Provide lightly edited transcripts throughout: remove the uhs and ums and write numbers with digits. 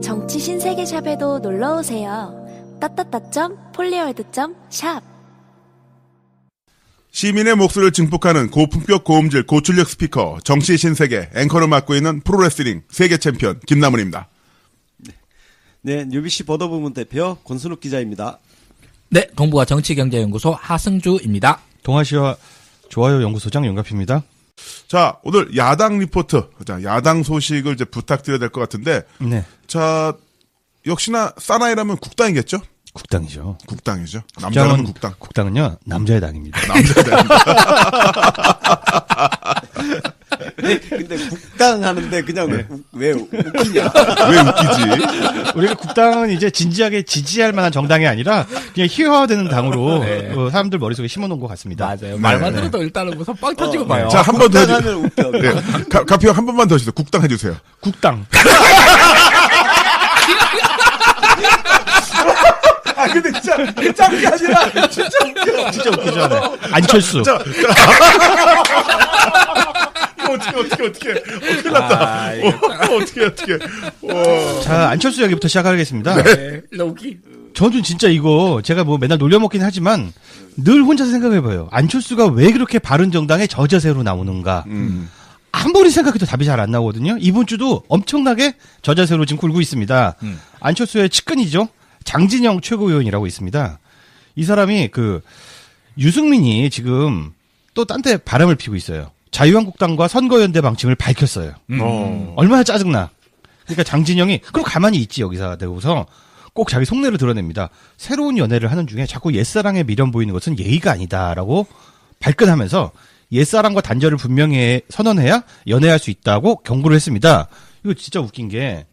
정치 신세계샵에도 놀러오세요. @폴리월드.샵 시민의 목소리를 증폭하는 고품격 고음질 고출력 스피커 정치의 신세계 앵커를 맡고 있는 프로레슬링 세계 챔피언 김남훈입니다. 네, UBC 버더부문 대표 권순욱 기자입니다. 네, 동부가 정치경제연구소 하승주입니다. 동아시아 좋아요 연구소장 영갑입니다. 자, 오늘 야당 리포트, 자, 야당 소식을 이제 부탁드려야 될 것 같은데, 네. 자, 역시나 사나이라면 국당이겠죠? 국당이죠. 국당이죠. 남자라면 국당. 국당은요, 남자의 당입니다. 남자의 당. 네, 근데 국당 하는데 그냥 네. 왜 웃기냐? 왜 웃기지? 우리가 국당은 이제 진지하게 지지할 만한 정당이 아니라 그냥 희화화되는 당으로 네. 사람들 머릿속에 심어놓은 것 같습니다. 맞아요. 말만 들어도 일단은 우선 빵 터지고 봐요. 자, 한 번 더 국당 해주세요. 하면 웃겨. 네. 가피형 한 번만 더 해주세요. 국당 해주세요. 국당. 아, 근데 진짜 짱이 아니라 진짜 웃겨. 진짜 웃기죠. 네. 안철수. 어떻게. 큰일 났다. 어떻게. 자, 안철수 이야기부터 시작하겠습니다. 네, 너무 저는 진짜 이거 제가 뭐 맨날 놀려먹긴 하지만 늘 혼자서 생각해봐요. 안철수가 왜 그렇게 바른정당의 저자세로 나오는가. 아무리 생각해도 답이 잘 안 나오거든요. 이번 주도 엄청나게 저자세로 지금 굴고 있습니다. 안철수의 측근이죠. 장진영 최고위원이라고 있습니다. 이 사람이 유승민이 지금 또 딴 데 바람을 피고 있어요. 자유한국당과 선거연대 방침을 밝혔어요. 얼마나 짜증나. 그러니까 장진영이 그럼 가만히 있지 여기서 되고서 꼭 자기 속내를 드러냅니다. 새로운 연애를 하는 중에 자꾸 옛사랑에 미련 보이는 것은 예의가 아니다라고 발끈하면서 옛사랑과 단절을 분명히 선언해야 연애할 수 있다고 경고를 했습니다. 이거 진짜 웃긴 게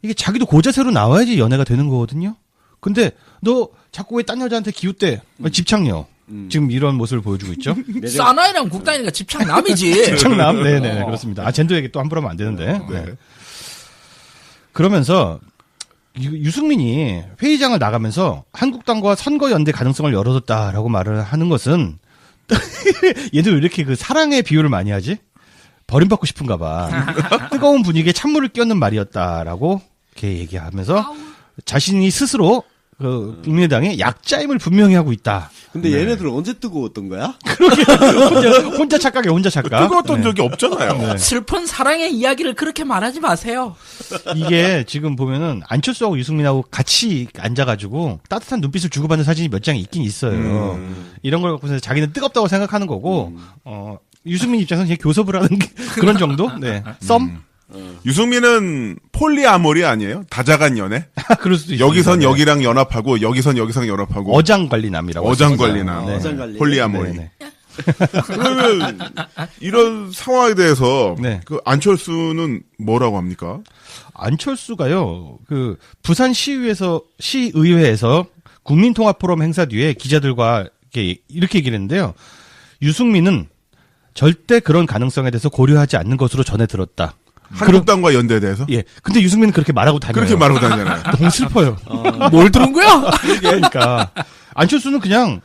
이게 자기도 고자세로 나와야지 연애가 되는 거거든요. 근데 너 자꾸 왜 딴 여자한테 기웃대? 집착녀. 지금 이런 모습을 보여주고 있죠. 사나이랑 국당이니까 집착남이지. 집착남. 네네 그렇습니다. 젠더 얘기 또 함부로 하면 안 되는데. 네. 그러면서 유승민이 회의장을 나가면서 한국당과 선거연대 가능성을 열어뒀다라고 말을 하는 것은 얘들 왜 이렇게 사랑의 비유를 많이 하지? 버림받고 싶은가 봐. 뜨거운 분위기에 찬물을 끼얹는 말이었다라고 이렇게 얘기하면서 자신이 스스로 국민의당의 약자임을 분명히 하고 있다. 근데 얘네들은 언제 뜨거웠던 거야? 혼자 착각이에요, 혼자 착각. 뜨거웠던 적이 없잖아요. 네. 슬픈 사랑의 이야기를 그렇게 말하지 마세요. 이게 지금 보면은 안철수하고 유승민하고 같이 앉아가지고 따뜻한 눈빛을 주고받는 사진이 몇 장 있긴 있어요. 이런 걸 갖고서 자기는 뜨겁다고 생각하는 거고, 유승민 입장에서는 그냥 교섭을 하는 그런 정도? 네. 썸? 유승민은 폴리아모리 아니에요? 다자간 연애? 그럴 수도 있어요. 여기선 네. 여기랑 연합하고 여기선 여기랑 연합하고 어장관리남이라고. 어장관리남. 네. 어장관리. 폴리아모리. 네. 그러면 이런 상황에 대해서 네. 안철수는 뭐라고 합니까? 안철수가요. 부산 시의회에서 국민통합포럼 행사 뒤에 기자들과 이렇게 얘기를 했는데요. 유승민은 절대 그런 가능성에 대해서 고려하지 않는 것으로 전해 들었다. 한국당과 연대에 대해서? 예. 근데 유승민은 그렇게 말하고 다녀요. 그렇게 말하고 다니잖아요. 너무 슬퍼요. 뭘 들은 거야? 그러니까 안철수는 그냥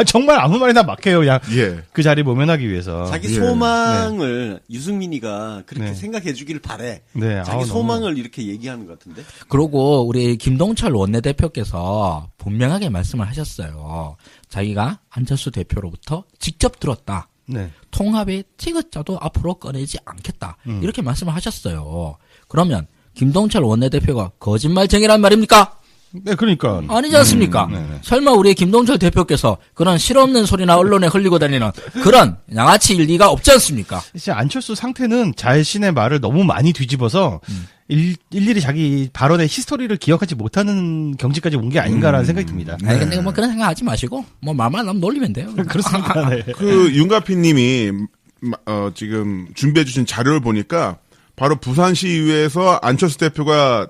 정말 아무 말이나 막 해요. 그냥 예. 그 자리 모면하기 위해서. 자기 예. 소망을 유승민이가 그렇게 네. 생각해 주기를 바래. 네. 자기 아우, 소망을 이렇게 얘기하는 것 같은데. 그리고 우리 김동철 원내대표께서 분명하게 말씀을 하셨어요. 자기가 안철수 대표로부터 직접 들었다. 네. 통합의 티귿자도 앞으로 꺼내지 않겠다. 이렇게 말씀을 하셨어요. 그러면 김동철 원내대표가 거짓말쟁이란 말입니까? 네, 그러니까. 아니지 않습니까? 네. 설마 우리 김동철 대표께서 그런 실없는 소리나 언론에 흘리고 다니는 그런 양아치일 리가 없지 않습니까? 이제 안철수 상태는 자신의 말을 너무 많이 뒤집어서 일일이 자기 발언의 히스토리를 기억하지 못하는 경지까지 온 게 아닌가라는 생각이 듭니다. 아니, 근데 뭐 그런 생각 하지 마시고, 말만 하면 놀리면 돼요. 그렇습니다. 네. 윤가피님이 지금 준비해주신 자료를 보니까 바로 부산시의회에서 안철수 대표가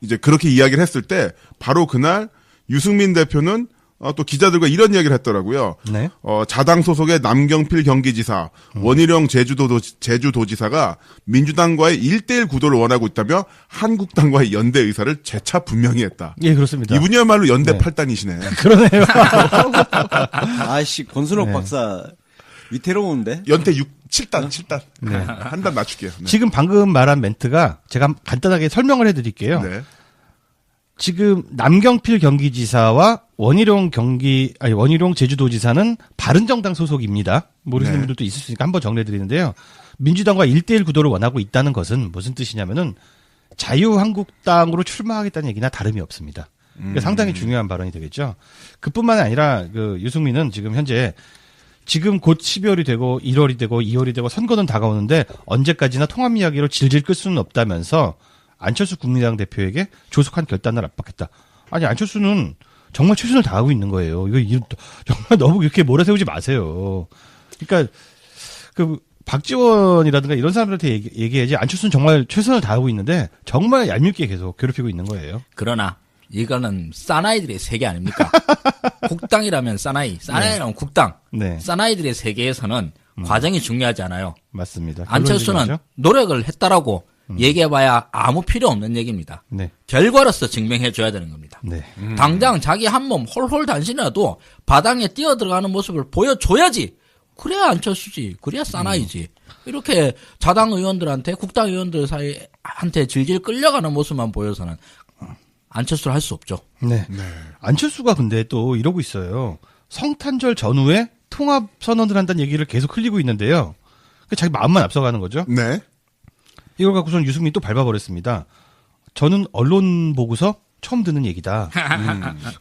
이제 그렇게 이야기를 했을 때 바로 그날 유승민 대표는 또 기자들과 이런 이야기를 했더라고요. 네. 자당 소속의 남경필 경기지사, 원희룡 제주도지사가 민주당과의 1대1 구도를 원하고 있다며 한국당과의 연대 의사를 재차 분명히 했다. 예, 그렇습니다. 이분이야말로 연대 네. 8단이시네. 그러네요. 아이씨, 권순옥 네. 박사 위태로운데? 연태 7단. 한 단 낮출게요. 네. 지금 방금 말한 멘트가 제가 간단하게 설명을 해드릴게요. 네. 지금 남경필 경기지사와 원희룡 제주도지사는 바른정당 소속입니다. 모르시는 네. 분들도 있을 수 있으니까 한번 정리해드리는데요. 민주당과 1대1 구도를 원하고 있다는 것은 무슨 뜻이냐면은 자유한국당으로 출마하겠다는 얘기나 다름이 없습니다. 그러니까 상당히 중요한 발언이 되겠죠. 그뿐만 아니라 그 유승민은 지금 현재 지금 곧 12월이 되고 1월이 되고 2월이 되고 선거는 다가오는데 언제까지나 통합 이야기로 질질 끌 수는 없다면서 안철수 국민의당 대표에게 조속한 결단을 압박했다. 아니 안철수는 정말 최선을 다하고 있는 거예요. 이거 정말 너무 이렇게 몰아세우지 마세요. 그러니까 그 박지원이라든가 이런 사람들한테 얘기해야지 안철수는 정말 최선을 다하고 있는데 정말 얄밉게 계속 괴롭히고 있는 거예요. 그러나 이거는 사나이들의 세계 아닙니까? 국당이라면 사나이라면 국당. 네. 사나이들의 세계에서는 과정이 중요하지 않아요. 맞습니다. 안철수는 결론적이죠? 노력을 했다라고 얘기해봐야 아무 필요 없는 얘기입니다. 네. 결과로서 증명해줘야 되는 겁니다. 네. 당장 자기 한 몸 홀홀 단신이라도 바닥에 뛰어들어가는 모습을 보여줘야지. 그래야 안철수지. 그래야 사나이지. 이렇게 자당 의원들한테 국당 의원들 사이한테 질질 끌려가는 모습만 보여서는 안철수를 할 수 없죠. 네. 안철수가 근데 또 이러고 있어요. 성탄절 전후에 통합 선언을 한다는 얘기를 계속 흘리고 있는데요. 자기 마음만 앞서가는 거죠. 네. 이걸 갖고서는 유승민이 또 밟아버렸습니다. 저는 언론 보고서 처음 듣는 얘기다.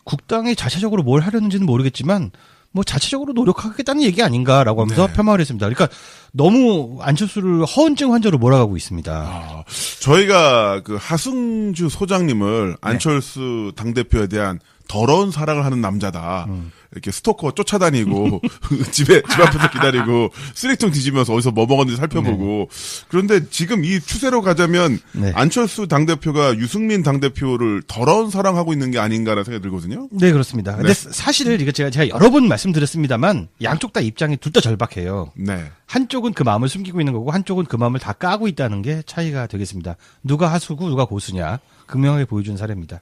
국당이 자체적으로 뭘 하려는지는 모르겠지만 뭐 자체적으로 노력하겠다는 얘기 아닌가라고 하면서 네. 폄하를 했습니다. 그러니까 너무 안철수를 허언증 환자로 몰아가고 있습니다. 저희가 그 하승주 소장님을 안철수 당대표에 대한 더러운 사랑을 하는 남자다. 이렇게 스토커 쫓아다니고 집 앞에서 기다리고 쓰레기통 뒤지면서 어디서 뭐 먹었는지 살펴보고 그런데 지금 이 추세로 가자면 네. 안철수 당대표가 유승민 당대표를 더러운 사랑하고 있는 게 아닌가라는 생각이 들거든요. 네, 그렇습니다. 근데 사실 이거 제가 여러 번 말씀드렸습니다만 양쪽 다 입장이 둘 다 절박해요. 네. 한쪽은 그 마음을 숨기고 있는 거고 한쪽은 그 마음을 다 까고 있다는 게 차이가 되겠습니다. 누가 하수고 누가 고수냐 극명하게 보여준 사례입니다.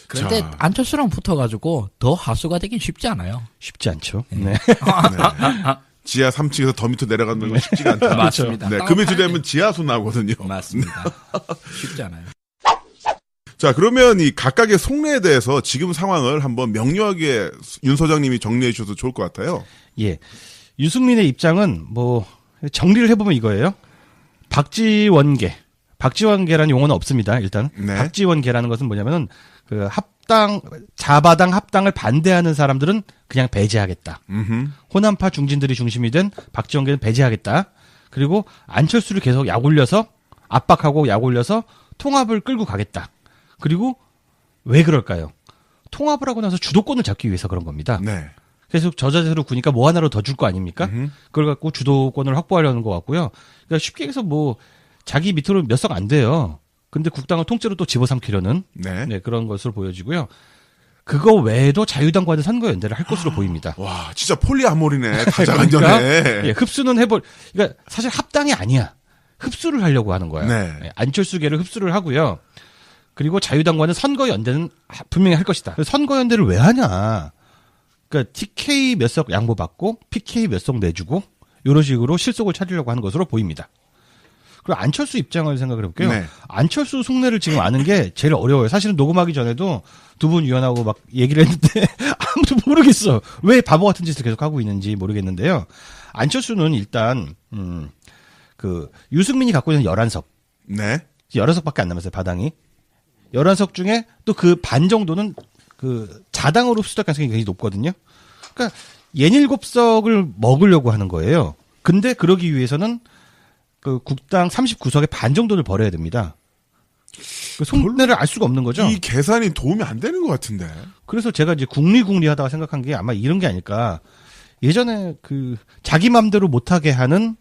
그런데 자. 안철수랑 붙어가지고 더 하수가 되긴 쉽지 않아요. 쉽지 않죠. 네. 지하 3층에서 더 밑으로 내려가는 건 쉽지가 않다. 맞습니다. 네. 땅을 그 밑으로 파야 되면 지하수 나거든요. 맞습니다. 쉽지 않아요. 자, 그러면 이 각각의 속내에 대해서 지금 상황을 한번 명료하게 윤 소장님이 정리해 주셔도 좋을 것 같아요. 예. 유승민의 입장은 뭐 정리를 해보면 이거예요. 박지원계라는 용어는 없습니다. 일단 네. 박지원계라는 것은 뭐냐면은 그 자바당 합당을 반대하는 사람들은 그냥 배제하겠다. 호남파 중진들이 중심이 된 박지원계는 배제하겠다. 그리고 안철수를 계속 약올려서 압박하고 약올려서 통합을 끌고 가겠다. 그리고 왜 그럴까요? 통합을 하고 나서 주도권을 잡기 위해서 그런 겁니다. 네. 계속 저자세로 구니까 뭐 하나로 더 줄 거 아닙니까? 그걸 갖고 주도권을 확보하려는 것 같고요. 그러니까 쉽게 해서 뭐 자기 밑으로 몇 석 안 돼요. 근데 국당을 통째로 또 집어삼키려는 네. 그런 것으로 보여지고요. 그거 외에도 자유당과는 선거 연대를 할 것으로 보입니다. 와, 진짜 폴리아모리네. 가장 그러니까 안전해. 예, 흡수는 그러니까 사실 합당이 아니야. 흡수를 하려고 하는 거야. 네. 예, 안철수계를 흡수를 하고요. 그리고 자유당과는 선거 연대는 분명히 할 것이다. 선거 연대를 왜 하냐? 그러니까 TK 몇 석 양보받고 PK 몇 석 내주고 이런 식으로 실속을 차리려고 하는 것으로 보입니다. 그리고 안철수 입장을 생각을 해볼게요. 네. 안철수 속내를 지금 아는 게 제일 어려워요. 사실은 녹음하기 전에도 두 분 위원하고 막 얘기를 했는데 아무도 모르겠어. 왜 바보 같은 짓을 계속 하고 있는지 모르겠는데요. 안철수는 일단 그 유승민이 갖고 있는 11석. 네. 11석밖에 안 남았어요. 바당이. 11석 중에 또 그 반 정도는 그 자당으로 흡수될 가능성이 굉장히 높거든요. 그러니까 67석을 먹으려고 하는 거예요. 근데 그러기 위해서는 그 국당 39석의 반 정도를 버려야 됩니다. 그 속내를 알 수가 없는 거죠. 이 계산이 도움이 안 되는 것 같은데. 그래서 제가 이제 궁리궁리 하다가 생각한 게 아마 이런 게 아닐까. 예전에 그 자기 맘대로 못하게 하는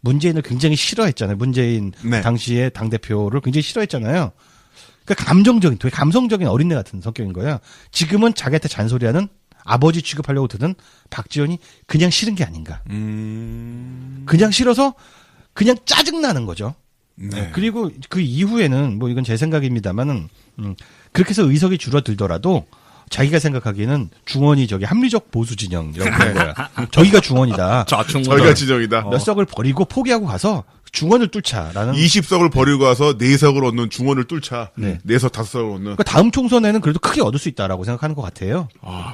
문재인을 굉장히 싫어했잖아요. 문재인 네. 당시에 당대표를 굉장히 싫어했잖아요. 그러니까 되게 감성적인 어린애 같은 성격인 거예요. 지금은 자기한테 잔소리하는 아버지 취급하려고 드는 박지원이 그냥 싫은 게 아닌가. 그냥 싫어서 그냥 짜증나는 거죠. 네. 그리고 그 이후에는 뭐 이건 제 생각입니다만은 그렇게 해서 의석이 줄어들더라도 자기가 생각하기에는 중원이 저기 합리적 보수 진영이라고 하는 거야. 저기가 중원이다. 저희가 지정이다. 몇 석을 버리고 포기하고 가서 중원을 뚫자라는. 20석을 버리고 가서 4석을 얻는 중원을 뚫자. 네. 4석 5석을 얻는. 그러니까 다음 총선에는 그래도 크게 얻을 수 있다라고 생각하는 것 같아요.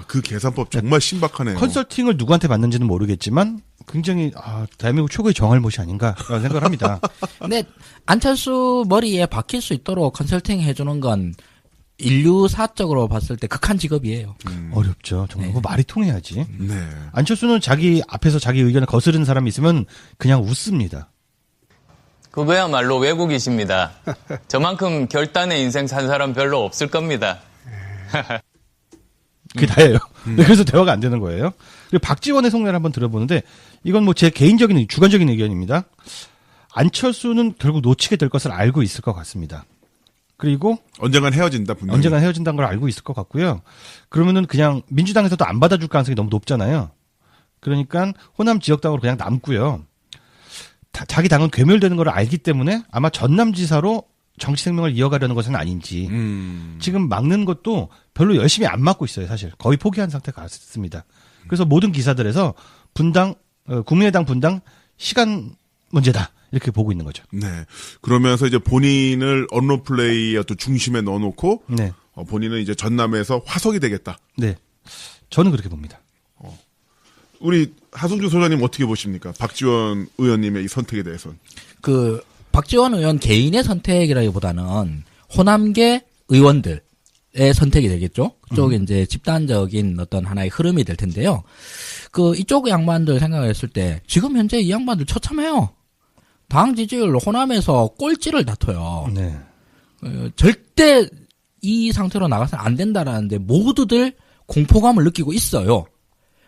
그 계산법 정말 신박하네요. 컨설팅을 누구한테 받는지는 모르겠지만 굉장히 대한민국 최고의 정할못이 아닌가라는 생각을 합니다. 근데 안철수 머리에 박힐 수 있도록 컨설팅 해주는 건 인류사적으로 봤을 때 극한 직업이에요. 어렵죠. 정말 그 말이 통해야지. 네. 안철수는 자기 앞에서 자기 의견을 거스르는 사람이 있으면 그냥 웃습니다. 그거야말로 외국이십니다. 저만큼 결단의 인생 산 사람 별로 없을 겁니다. 그게 다예요. 네, 그래서 대화가 안 되는 거예요. 그리고 박지원의 속내를 한번 들어보는데 이건 뭐 제 개인적인 주관적인 의견입니다. 안철수는 결국 놓치게 될 것을 알고 있을 것 같습니다. 그리고 언젠간 헤어진다 분명히. 언젠가 헤어진다는 걸 알고 있을 것 같고요. 그러면은 그냥 민주당에서도 안 받아줄 가능성이 너무 높잖아요. 그러니까 호남 지역당으로 그냥 남고요. 자기 당은 괴멸되는 걸 알기 때문에 아마 전남지사로 정치 생명을 이어가려는 것은 아닌지. 지금 막는 것도 별로 열심히 안 막고 있어요, 사실. 거의 포기한 상태가 같습니다. 그래서 모든 기사들에서 분당, 국민의당 분당 시간 문제다. 이렇게 보고 있는 거죠. 네. 그러면서 이제 본인을 언론 플레이의 어떤 중심에 넣어놓고 네. 본인은 이제 전남에서 화석이 되겠다. 네. 저는 그렇게 봅니다. 우리 하승주 소장님 어떻게 보십니까? 박지원 의원님의 이 선택에 대해서는. 박지원 의원 개인의 선택이라기보다는 호남계 의원들의 선택이 되겠죠. 그쪽이 이제 집단적인 어떤 하나의 흐름이 될 텐데요. 이쪽 양반들 생각했을 때 지금 현재 이 양반들 처참해요. 당 지지율 호남에서 꼴찌를 다퉈요. 네. 절대 이 상태로 나가서는 안 된다라는데 모두들 공포감을 느끼고 있어요.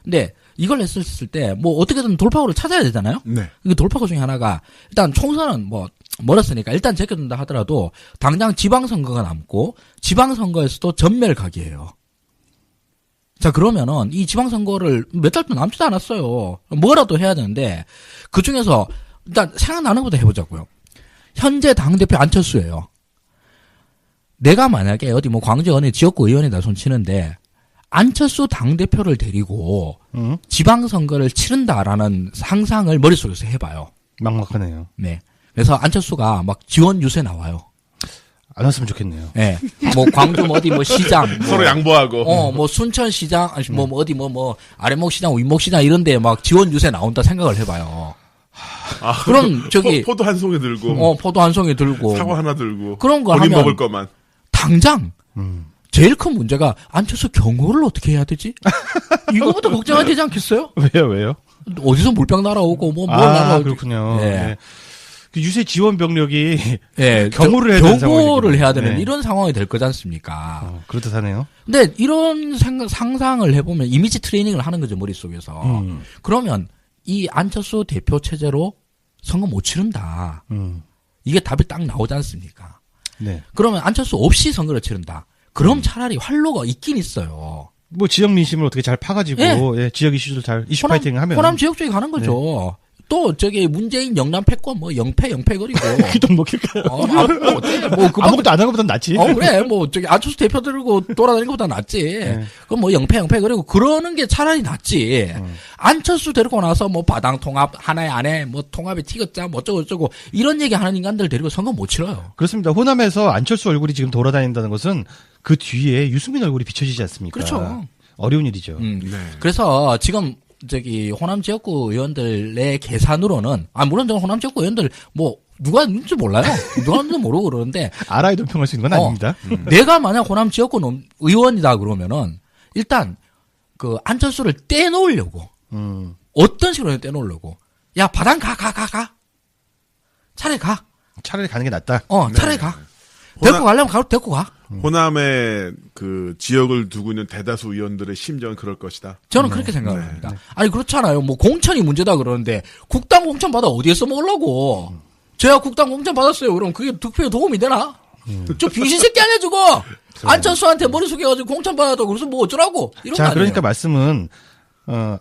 근데 이걸 했을 때 뭐 어떻게든 돌파구를 찾아야 되잖아요. 네. 그 돌파구 중에 하나가 일단 총선은 뭐 멀었으니까 일단 제껴둔다 하더라도 당장 지방선거가 남고 지방선거에서도 전멸각이에요. 자 그러면은 이 지방선거를 몇 달도 남지도 않았어요. 뭐라도 해야 되는데 그 중에서 일단 생각나는 것도 해보자고요. 현재 당대표 안철수예요. 내가 만약에 어디 뭐 광주 어느 지역구 의원이다 손치는데 안철수 당대표를 데리고 지방선거를 치른다라는 상상을 머릿속에서 해봐요. 막막하네요. 네. 그래서 안철수가 막 지원 유세 나와요. 안 왔으면 좋겠네요. 네. 뭐 광주 어디 뭐 시장. 서로 양보하고. 뭐 순천시장, 아니 뭐 어디 뭐 아래목시장, 윗목시장 이런데 막 지원 유세 나온다 생각을 해봐요. 그럼 저기. 포도 한 송이 들고. 포도 한 송이 들고. 사과 하나 들고. 그런 거 본인 하면. 먹을 것만. 당장. 제일 큰 문제가 안철수 경호를 어떻게 해야 되지? 이거부터 걱정해야 되지 않겠어요? 왜요? 어디서 물병 날아오고 뭘 날아오고. 그렇군요. 네. 네. 그 유세 지원 병력이 네, 경호를 해야 되는 경호를 해야 되는 네. 이런 상황이 될 거지 않습니까? 그렇다네요. 근데 이런 상상을 해보면 이미지 트레이닝을 하는 거죠 머릿속에서. 그러면 이 안철수 대표 체제로 선거 못 치른다. 이게 답이 딱 나오지 않습니까? 네. 그러면 안철수 없이 선거를 치른다. 그럼 차라리 활로가 있긴 있어요. 뭐 지역 민심을 어떻게 잘 파가지고 네. 예, 지역 이슈들 잘 이슈 파이팅 하면 호남 지역 쪽에 가는 거죠. 또 저기 문재인 영남 패권 뭐 영패거리고. 기도 먹힐까요? 어때? 뭐 아무것도 안 한 것보단 낫지. 그래. 뭐 저기 안철수 대표 들고 돌아다니는 것보다 낫지. 그럼 뭐 영패 그리고 그러는 게 차라리 낫지. 안철수 데리고 나서 뭐 바당 통합 하나의 안에 뭐 통합에 튀겼자 뭐 어쩌고 이런 얘기 하는 인간들 데리고 선거 못 치러요. 그렇습니다. 호남에서 안철수 얼굴이 지금 돌아다닌다는 것은 그 뒤에 유승민 얼굴이 비춰지지 않습니까? 그렇죠. 어려운 일이죠. 네. 그래서 지금 저기 호남 지역구 의원들의 계산으로는 물론 저 호남 지역구 의원들 뭐 누가 있는지 몰라요. 누가 있는지 모르고 그러는데 알아야 논평할 수 있는 건 아닙니다. 내가 만약 호남 지역구 의원이다 그러면은 일단 그 안철수를 떼놓으려고 어떤 식으로 떼놓으려고 야 바당 가 차라리 가 차라리 가는 게 낫다. 차라리 가 데리고 가려면 데리고 가. 호남의 그 지역을 두고 있는 대다수 의원들의 심정은 그럴 것이다. 저는 그렇게 생각을 합니다. 아니 그렇잖아요. 뭐 공천이 문제다 그러는데 국당 공천 받아 어디에 써먹으려고. 제가 국당 공천 받았어요. 그럼 그게 득표에 도움이 되나? 저 빙신 새끼 아니야 저거. 안철수한테 머리 숙여가지고 공천 받아도 그래서 뭐 어쩌라고. 이런 거 자, 아니에요. 그러니까 말씀은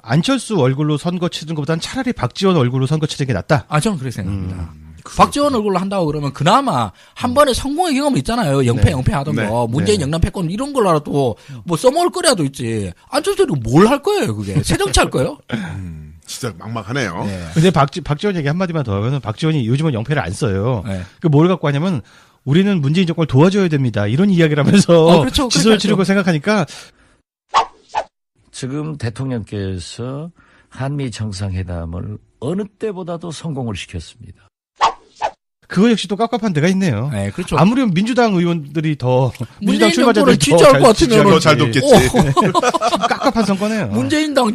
안철수 얼굴로 선거 치는 것보다는 차라리 박지원 얼굴로 선거 치는 게 낫다. 저는 그렇게 생각합니다. 박지원 얼굴로 한다고 그러면 그나마 한 번에 성공의 경험이 있잖아요. 영패 하던 네. 거. 문재인 영남 패권 이런 걸로라도 뭐 써먹을 거라도 있지. 안철수는 뭘 할 거예요, 그게. 새 정치 할 거예요? 진짜 막막하네요. 네. 근데 박지원 얘기 한마디만 더 하면 박지원이 요즘은 영패를 안 써요. 네. 그 뭘 갖고 하냐면 우리는 문재인 정권을 도와줘야 됩니다. 이런 이야기를 하면서 그렇죠. 지소를 치르고 생각하니까 지금 대통령께서 한미 정상회담을 어느 때보다도 성공을 시켰습니다. 그거 역시 또 깝깝한 데가 있네요. 네, 그렇죠. 아무리 민주당 의원들이 더 문재인 민주당 정권을 출마자들이 지지할 것 같으면 더 잘 돕겠지. 깝깝한 선거네요. 문재인 당을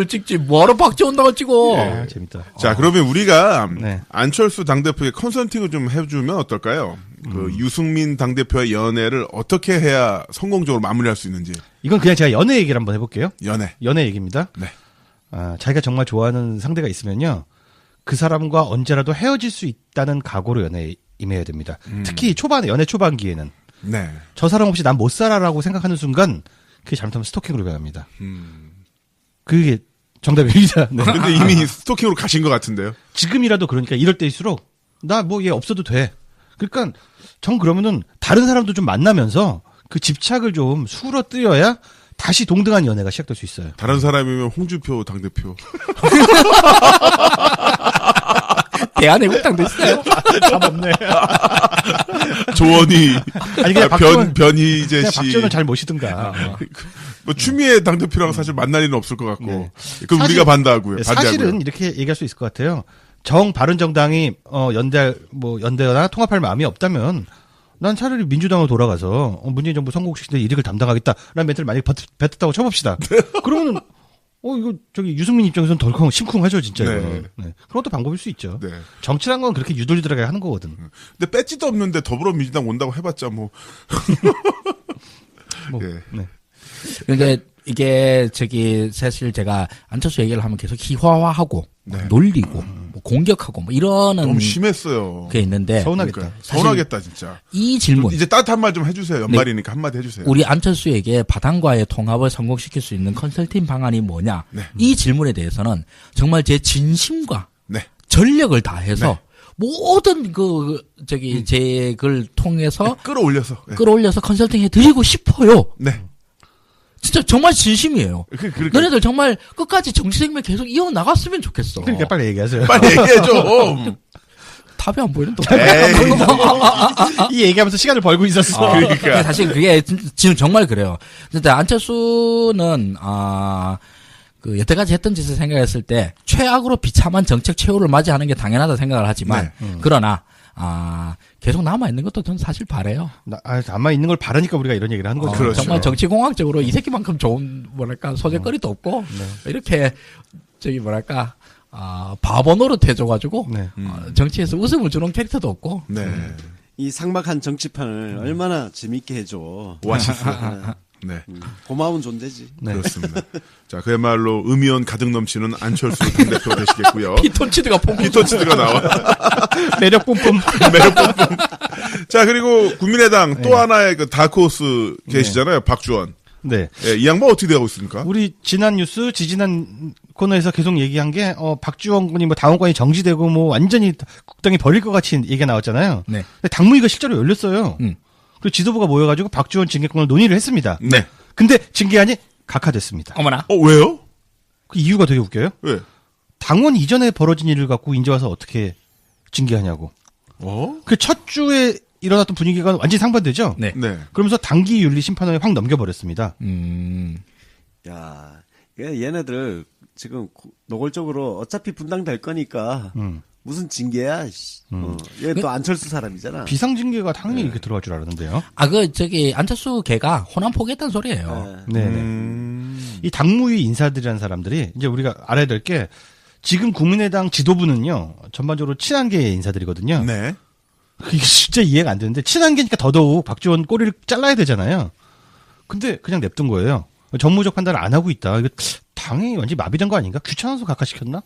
찍지 뭐하러 박지원 당을 찍어. 아, 재밌다. 자, 그러면 우리가 네. 안철수 당대표의 컨설팅을 좀 해주면 어떨까요? 그 유승민 당대표의 연애를 어떻게 해야 성공적으로 마무리할 수 있는지. 이건 그냥 제가 연애 얘기를 한번 해볼게요. 연애 얘기입니다. 네. 자기가 정말 좋아하는 상대가 있으면요. 그 사람과 언제라도 헤어질 수 있다는 각오로 연애에 임해야 됩니다. 특히 연애 초반기에는. 네. 저 사람 없이 난 못 살아라고 생각하는 순간 그게 잘못하면 스토킹으로 변합니다. 그게 정답입니다. 네. 근데 이미 스토킹으로 가신 것 같은데요. 지금이라도 그러니까 이럴 때일수록 나 뭐 얘 없어도 돼. 그러니까 전 그러면은 다른 사람도 좀 만나면서 그 집착을 좀 수그러뜨려야 다시 동등한 연애가 시작될 수 있어요. 다른 사람이면 홍준표 당대표. 대한애국당도 있어요. 잡았네. 조원희, 아니 그냥 변희재 그냥 씨. 박지원을 잘 모시든가. 뭐 추미애 당대표랑 사실 만날 일은 없을 것 같고. 네. 그럼 사실- 우리가 반대하고요. 사실은 이렇게 얘기할 수 있을 것 같아요. 바른정당이 연대나 통합할 마음이 없다면 난 차라리 민주당으로 돌아가서 문재인 정부 선거시키는 일익을 담당하겠다라는 멘트를 만약에 뱉었다고 쳐봅시다. 그러면은 이거 유승민 입장에서는 덜컹 심쿵하죠 진짜. 네. 이거는. 네. 그런 것도 방법일 수 있죠. 네. 정치란 건 그렇게 유들유들하게 하는 거거든. 근데 배지도 없는데 더불어민주당 온다고 해봤자 뭐. 예. 네. 근데 이게 사실 제가 안철수 얘기를 하면 계속 희화화하고 놀리고 뭐 공격하고 뭐 이러는 너무 심했어요. 게 있는데 서운하겠다. 그러니까 서운하겠다 진짜. 이 질문 이제 따뜻한 말 좀 해주세요. 연말이니까 한마디 해주세요. 우리 안철수에게 바당과의 통합을 성공시킬 수 있는 컨설팅 방안이 뭐냐? 네. 이 질문에 대해서는 정말 제 진심과 네. 전력을 다해서 모든 제 글 통해서 끌어올려서. 네. 끌어올려서 컨설팅 해드리고 싶어요. 네. 진짜 정말 진심이에요. 그러니까. 너네들 정말 끝까지 정치 생명 계속 이어나갔으면 좋겠어. 그러니까 빨리 얘기하세요. 빨리 얘기해 좀. 답이 안 보이는 또. 이 얘기하면서 시간을 벌고 있었어. 그러니까. 사실 그게 지금 정말 그래요. 근데 안철수는 그 여태까지 했던 짓을 생각했을 때 최악으로 비참한 정책 최후를 맞이하는 게 당연하다 생각을 하지만 그러나 계속 남아 있는 것도 저는 사실 바래요. 남아 있는 걸 바라니까 우리가 이런 얘기를 하는 거죠. 그렇죠. 정말 정치공학적으로 이 새끼만큼 좋은 소재거리도 없고 이렇게 바보 노릇 해줘가지고 네. 정치에서 웃음을 주는 캐릭터도 없고. 네. 이 삭막한 정치판을 얼마나 재밌게 해줘. 오아시스. 네. 고마운 존재지. 네. 그렇습니다. 자, 그야말로 의미원 가득 넘치는 안철수 당대표 되시겠고요. 피톤치드가 피톤치드가 나와. 매력 뿜뿜. 매력 뿜뿜. 자, 그리고 국민의당 또 하나의 그 다크호스 계시잖아요. 박주원. 네. 예, 이 양반 어떻게 되고 있습니까? 우리 지난 뉴스, 지지난 코너에서 계속 얘기한 게, 박주원 군이 당원권이 정지되고 완전히 국당이 버릴 것 같이 얘기가 나왔잖아요. 네. 근데 당무위가 실제로 열렸어요. 음. 그리고 지도부가 모여가지고 박주원 징계권을 논의를 했습니다. 네. 근데 징계안이 각하됐습니다. 어머나. 왜요? 그 이유가 되게 웃겨요. 왜? 당원 이전에 벌어진 일을 갖고 이제 와서 어떻게 징계하냐고. 그 첫 주에 일어났던 분위기가 완전히 상반되죠? 네. 네. 그러면서 당기윤리심판원에 확 넘겨버렸습니다. 야, 얘네들 지금 노골적으로 어차피 분당될 거니까 무슨 징계야. 얘 또 안철수 사람이잖아. 비상징계가 당연히 이렇게 들어갈 줄 알았는데요. 안철수 걔가 호남 포기했다는 소리예요. 네네. 이 당무위 인사들이라는 사람들이 이제 우리가 알아야 될 게 지금 국민의당 지도부는요, 전반적으로 친한계의 인사들이거든요. 네. 이게 진짜 이해가 안 되는데 친한계니까 더더욱 박지원 꼬리를 잘라야 되잖아요. 근데 그냥 냅둔 거예요. 정무적 판단을 안 하고 있다. 이거 당이 완전히 마비된 거 아닌가? 귀찮아서 각하시켰나?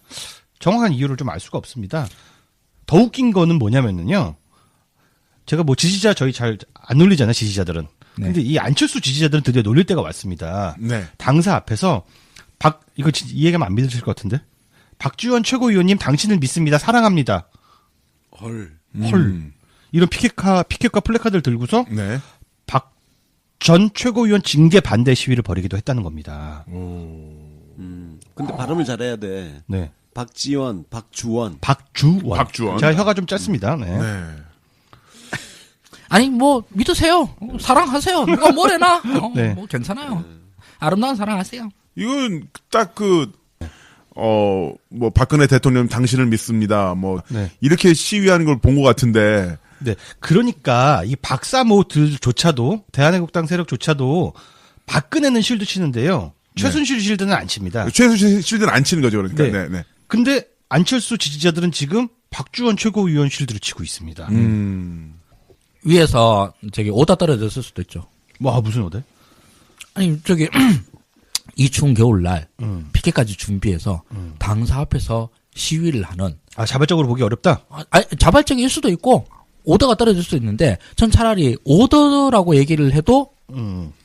정확한 이유를 좀 알 수가 없습니다. 더 웃긴 거는 뭐냐면요. 제가 지지자 저희 잘 안 놀리잖아요, 지지자들은. 근데 이 안철수 지지자들은 드디어 놀릴 때가 왔습니다. 네. 당사 앞에서 이거 이 얘기하면 안 믿으실 것 같은데? 박지원 최고위원님 당신을 믿습니다. 사랑합니다. 헐. 이런 피켓과 플래카드를 들고서 네. 박 전 최고위원 징계 반대 시위를 벌이기도 했다는 겁니다. 근데 발음을 잘해야 돼. 네. 박지원, 박주원. 박주원. 제가 혀가 좀 짧습니다. 네. 네. 아니 뭐 믿으세요. 사랑하세요. 누가 뭐래나. 네. 뭐 괜찮아요. 아름다운 사랑하세요. 이건 딱 뭐 박근혜 대통령 당신을 믿습니다. 뭐 네. 이렇게 시위하는 걸 본 것 같은데. 네. 그러니까 이 박사모들조차도 대한애국당 세력조차도 박근혜는 실드 치는데요. 최순실 실드는 안 칩니다. 최순실 실드는 안 치는 거죠, 그러니까. 네. 네, 네. 근데 안철수 지지자들은 지금 박주원 최고위원 실드를 치고 있습니다. 위에서 오다 떨어졌을 수도 있죠. 뭐 무슨 오대? 아니 이 추운 겨울날 피켓까지 준비해서 당사 앞에서 시위를 하는 자발적으로 보기 어렵다. 자발적일 수도 있고 오더가 떨어질 수도 있는데 전 차라리 오더라고 얘기를 해도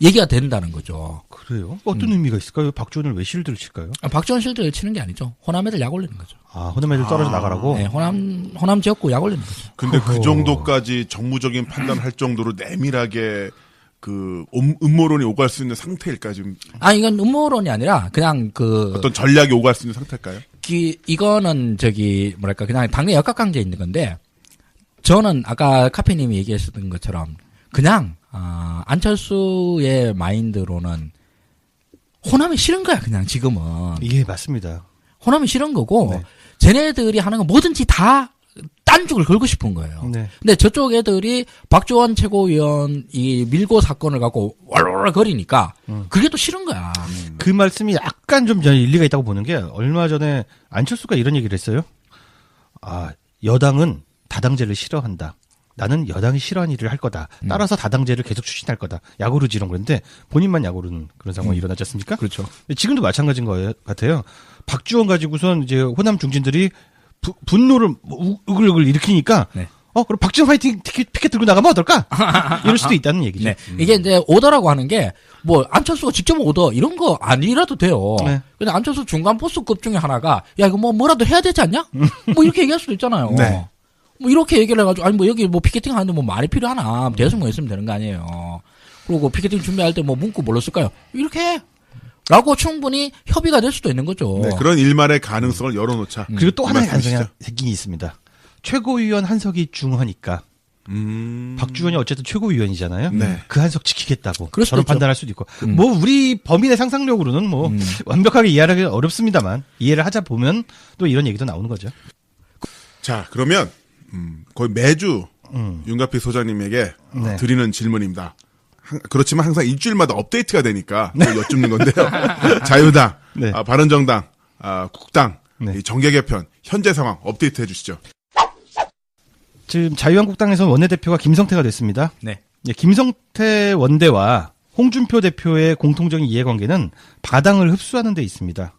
얘기가 된다는 거죠. 그래요? 어떤 의미가 있을까요? 박주원을 왜 실드를 칠까요? 박지원 실드를 치는 게 아니죠. 호남 애들 약 올리는 거죠. 호남 애들 떨어져 나가라고? 네, 호남 지역구 약 올리는 거죠. 근데 그 정도까지 정무적인 판단을 할 정도로 내밀하게 음모론이 오갈 수 있는 상태일까 지금? 이건 음모론이 아니라 그냥 어떤 전략이 오갈 수 있는 상태일까요? 이거는 뭐랄까 그냥 당내 역학강제에 있는 건데 저는 아까 카페님이 얘기하셨던 것처럼 그냥 안철수의 마인드로는 호남이 싫은 거야 그냥 지금은. 예, 맞습니다. 호남이 싫은 거고 네. 쟤네들이 하는 건 뭐든지 다 딴죽을 걸고 싶은 거예요. 네. 근데 저쪽 애들이 박지원 최고위원이 밀고 사건을 갖고 왈왈 거리니까 그게 또 싫은 거야. 그 말씀이 약간 좀 일리가 있다고 보는 게 얼마 전에 안철수가 이런 얘기를 했어요. 여당은 다당제를 싫어한다. 나는 여당이 싫어하는 일을 할 거다. 따라서 다당제를 계속 추진할 거다. 약오르지 이런 건데 본인만 약오르는 그런 상황이 일어나지 않습니까? 그렇죠. 지금도 마찬가지인 것 같아요. 박주원 가지고선 이제 호남 중진들이 분노를 우글우글 일으키니까 네. 그럼 박지원 화이팅 피켓 들고 나가면 어떨까? 이럴 수도 있다는 얘기죠. 네. 이게 이제 오더라고 하는 게 뭐 안철수가 직접 오더 이런 거 아니라도 돼요. 네. 근데 안철수 중간 보스급 중에 하나가 야 이거 뭐라도 해야 되지 않냐? 뭐 이렇게 얘기할 수도 있잖아요. 네. 뭐 이렇게 얘기를 해가지고 아니 뭐 여기 뭐 피켓팅 하는데 뭐 말이 필요하나 대여섯 명 있으면 되는 거 아니에요. 그리고 피켓팅 준비할 때 뭐 문구 뭘로 쓸까요? 이렇게 해. 라고 충분히 협의가 될 수도 있는 거죠. 네, 그런 일말의 가능성을 열어놓자. 그리고 또 하나의 가능성이 말씀이시죠? 생긴 게 있습니다. 최고위원 한석이 중하니까 박주원이 어쨌든 최고위원이잖아요. 네. 그 한석 지키겠다고 그럴 수도 저런 있죠. 판단할 수도 있고 뭐 우리 범인의 상상력으로는 뭐 완벽하게 이해하기 어렵습니다만 이해를 하자 보면 또 이런 얘기도 나오는 거죠. 자, 그러면 거의 매주 윤가피 소장님에게 네. 드리는 질문입니다. 그렇지만 항상 일주일마다 업데이트가 되니까 또 여쭙는 건데요. 자유당, 네. 바른정당, 국당, 네. 이 정계 개편 현재 상황 업데이트 해주시죠. 지금 자유한국당에서 원내대표가 김성태가 됐습니다. 네. 김성태 원대와 홍준표 대표의 공통적인 이해관계는 바당을 흡수하는 데 있습니다.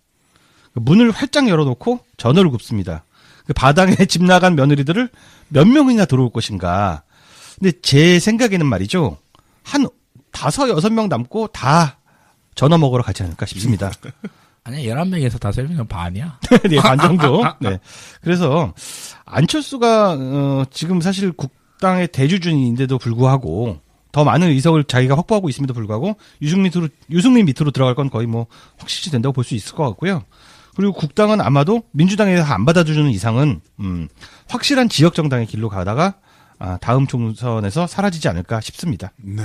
문을 활짝 열어놓고 전화를 굽습니다. 그 바당에 집 나간 며느리들을 몇 명이나 들어올 것인가. 근데 제 생각에는 말이죠. 한 5-6명 남고 다 전화 먹으러 가지 않을까 싶습니다. 아니 11명에서 5명은 반이야. 네, 반 정도. 네. 그래서 안철수가 지금 사실 국당의 대주주인인데도 불구하고 더 많은 의석을 자기가 확보하고 있음에도 불구하고 유승민 밑으로 들어갈 건 거의 뭐 확실시 된다고 볼 수 있을 것 같고요. 그리고 국당은 아마도 민주당에서 안 받아주는 이상은 확실한 지역 정당의 길로 가다가 다음 총선에서 사라지지 않을까 싶습니다. 네.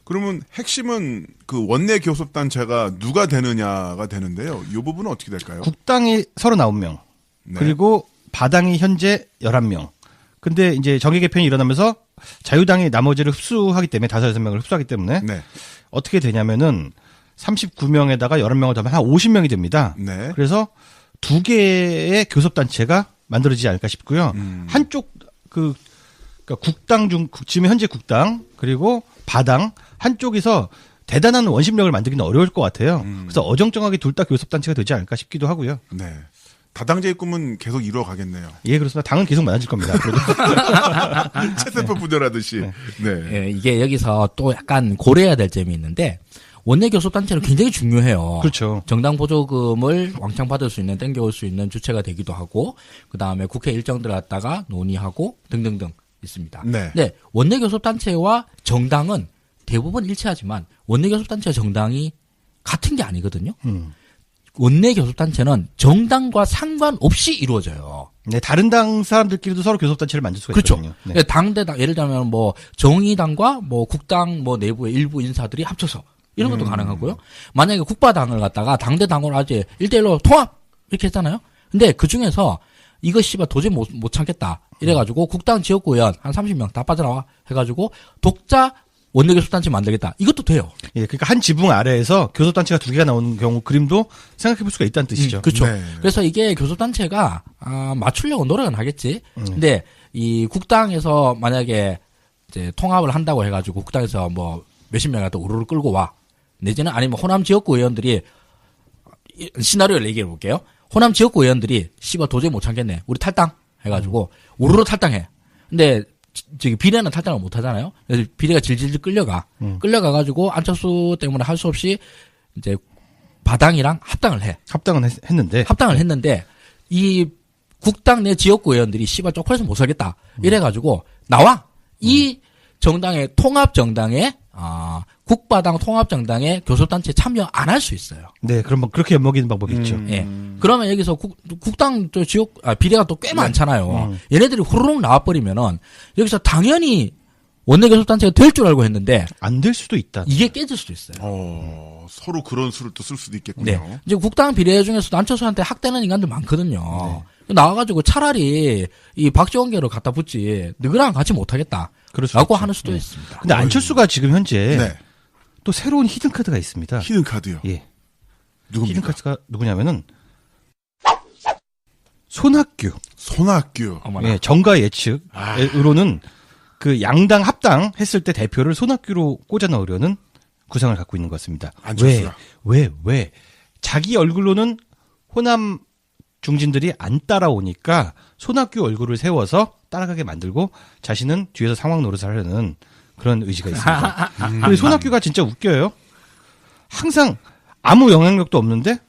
그러면 핵심은 그 원내 교섭단체가 누가 되느냐가 되는데요. 이 부분은 어떻게 될까요? 국당이 39명. 네. 그리고 바당이 현재 11명. 근데 이제 정계 개편이 일어나면서 자유당이 나머지를 흡수하기 때문에 5-6명을 흡수하기 때문에 네. 어떻게 되냐면은 39명에다가 11명을 더하면 한 50명이 됩니다. 네. 그래서 2개의 교섭단체가 만들어지지 않을까 싶고요. 한쪽 그러니까 국당 지금 현재 국당 그리고 바당 한쪽에서 대단한 원심력을 만들기는 어려울 것 같아요. 그래서 어정쩡하게 둘 다 교섭단체가 되지 않을까 싶기도 하고요. 네. 다당제의 꿈은 계속 이루어가겠네요. 예, 그렇습니다. 당은 계속 많아질 겁니다. 채세포 부대라듯이. 네. 예, 이게 여기서 또 약간 고려해야 될 점이 있는데 원내 교섭단체는 굉장히 중요해요. 그렇죠. 정당 보조금을 왕창 받을 수 있는, 땡겨올 수 있는 주체가 되기도 하고, 그 다음에 국회 일정들을 갖다가 논의하고 등등등 있습니다. 네. 네, 원내 교섭단체와 정당은 대부분 일치하지만 원내 교섭단체와 정당이 같은 게 아니거든요. 원내 교섭단체는 정당과 상관없이 이루어져요. 네, 다른 당 사람들끼리도 서로 교섭단체를 만들 수가 그렇죠. 있거든요. 네. 당대당, 예를 들면 뭐 정의당과 뭐 국당 뭐 내부의 일부 인사들이 합쳐서 이런 것도 가능하고요. 만약에 국바당을 갖다가 당대당으로 아주 1대1로 통합 이렇게 했잖아요. 근데 그 중에서 이거 씨발 도저히 못 참겠다 이래가지고 국당 지역구 의원 한 30명 다 빠져나와 해가지고 독자 원내교섭단체 만들겠다. 이것도 돼요. 예, 그러니까 한 지붕 아래에서 교섭단체가 두 개가 나오는 경우 그림도 생각해 볼 수가 있다는 뜻이죠. 그렇죠. 네. 그래서 이게 교섭단체가 맞추려고 노력은 하겠지. 근데 이 국당에서 만약에 이제 통합을 한다고 해가지고 국당에서 뭐 몇십 명을 또 우르르 끌고 와. 내지는 아니면 호남 지역구 의원들이 시나리오를 얘기해 볼게요. 호남 지역구 의원들이 씨발 도저히 못 참겠네. 우리 탈당 해가지고 우르르 탈당해. 근데 저기 비례는 탈당을 못 하잖아요. 그래서 비례가 질질 끌려가가지고 안철수 때문에 할 수 없이 이제 바당이랑 합당을 해. 합당은 했는데. 합당을 했는데 이 국당 내 지역구 의원들이 씨발 쪽팔려서 못 살겠다. 이래가지고 나와 이 정당의 통합 정당의 국바당 통합 정당의 교섭단체 참여 안 할 수 있어요. 네, 그럼 뭐 그렇게 엿먹이는 방법이 있죠. 예. 그러면 여기서 국당 또 지역 비례가 또 꽤 많잖아요. 얘네들이 후루룩 나와버리면은 여기서 당연히 원내교섭단체가 될 줄 알고 했는데 안 될 수도 있다. 이게 깨질 수도 있어요. 서로 그런 수를 또 쓸 수도 있겠군요. 네. 이제 국당 비례 중에서도 안철수한테 학대는 인간들 많거든요. 나와가지고 차라리 이 박지원계로 갖다 붙지 너희랑 같이 못하겠다. 그럴 수 라고 있죠. 하는 수도 있습니다. 근데 안철수가 지금 현재 네. 또 새로운 히든 카드가 있습니다. 히든 카드요. 예. 누굽니까? 히든 카드가 누구냐면은 손학규. 손학규. 어머나. 예, 정가 예측으로는 그 양당 합당했을 때 대표를 손학규로 꽂아 넣으려는 구상을 갖고 있는 것 같습니다. 안철수가. 왜? 자기 얼굴로는 호남 중진들이 안 따라오니까 손학규 얼굴을 세워서 따라가게 만들고 자신은 뒤에서 상황 노릇을 하려는 그런 의지가 있습니다. 그리고 손학규가 진짜 웃겨요. 항상 아무 영향력도 없는데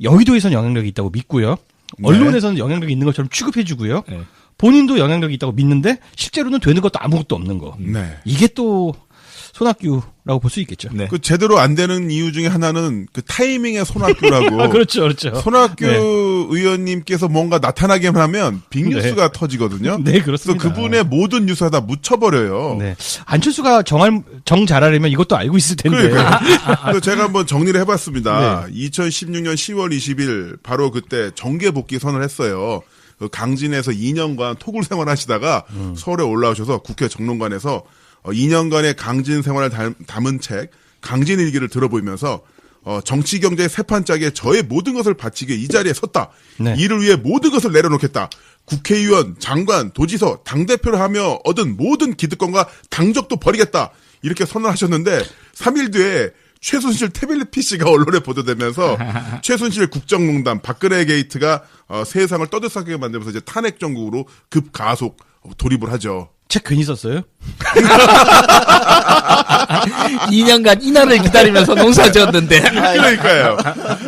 여의도에선 영향력이 있다고 믿고요. 언론에서는 영향력이 있는 것처럼 취급해주고요. 네. 본인도 영향력이 있다고 믿는데 실제로는 되는 것도 아무것도 없는 거. 네. 이게 또 손학규라고 볼 수 있겠죠. 네. 그 제대로 안 되는 이유 중에 하나는 그 타이밍의 손학규라고. 그렇죠. 손학규 네. 의원님께서 뭔가 나타나기만 하면 빅뉴스가 터지거든요. 네, 그렇습니다. 그래서 그분의 모든 뉴스가 다 묻혀버려요. 네. 안철수가 정 잘하려면 이것도 알고 있을 텐데. 그래서 제가 한번 정리를 해봤습니다. 네. 2016년 10월 20일 바로 그때 정계 복귀 선언을 했어요. 그 강진에서 2년간 토굴 생활하시다가 서울에 올라오셔서 국회 정론관에서 2년간의 강진 생활을 담은 책 강진일기를 들어보이면서 정치 경제 세판짜기에 저의 모든 것을 바치게 이 자리에 섰다. 네. 이를 위해 모든 것을 내려놓겠다. 국회의원, 장관, 도지사, 당대표를 하며 얻은 모든 기득권과 당적도 버리겠다. 이렇게 선언하셨는데 3일 뒤에 최순실 태블릿 PC가 언론에 보도되면서 최순실 국정농단 박근혜 게이트가 세상을 떠들썩하게 만들면서 이제 탄핵 정국으로 급가속 돌입을 하죠. 책 괜히 썼어요? 2년간 이날을 기다리면서 농사 지었는데. 그러니까요.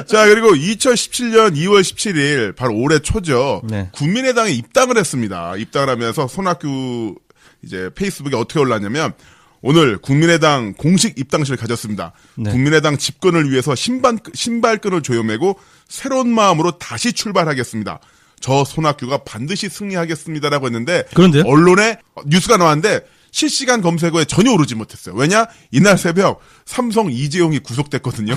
자, 그리고 2017년 2월 17일, 바로 올해 초죠. 네. 국민의당에 입당을 했습니다. 입당을 하면서 손학규 이제 페이스북에 어떻게 올랐냐면, 오늘 국민의당 공식 입당식을 가졌습니다. 네. 국민의당 집권을 위해서 신발끈을 조여매고 새로운 마음으로 다시 출발하겠습니다. 저 손학규가 반드시 승리하겠습니다라고 했는데 그런데요? 언론에 뉴스가 나왔는데 실시간 검색어에 전혀 오르지 못했어요. 왜냐? 이날 새벽 삼성 이재용이 구속됐거든요.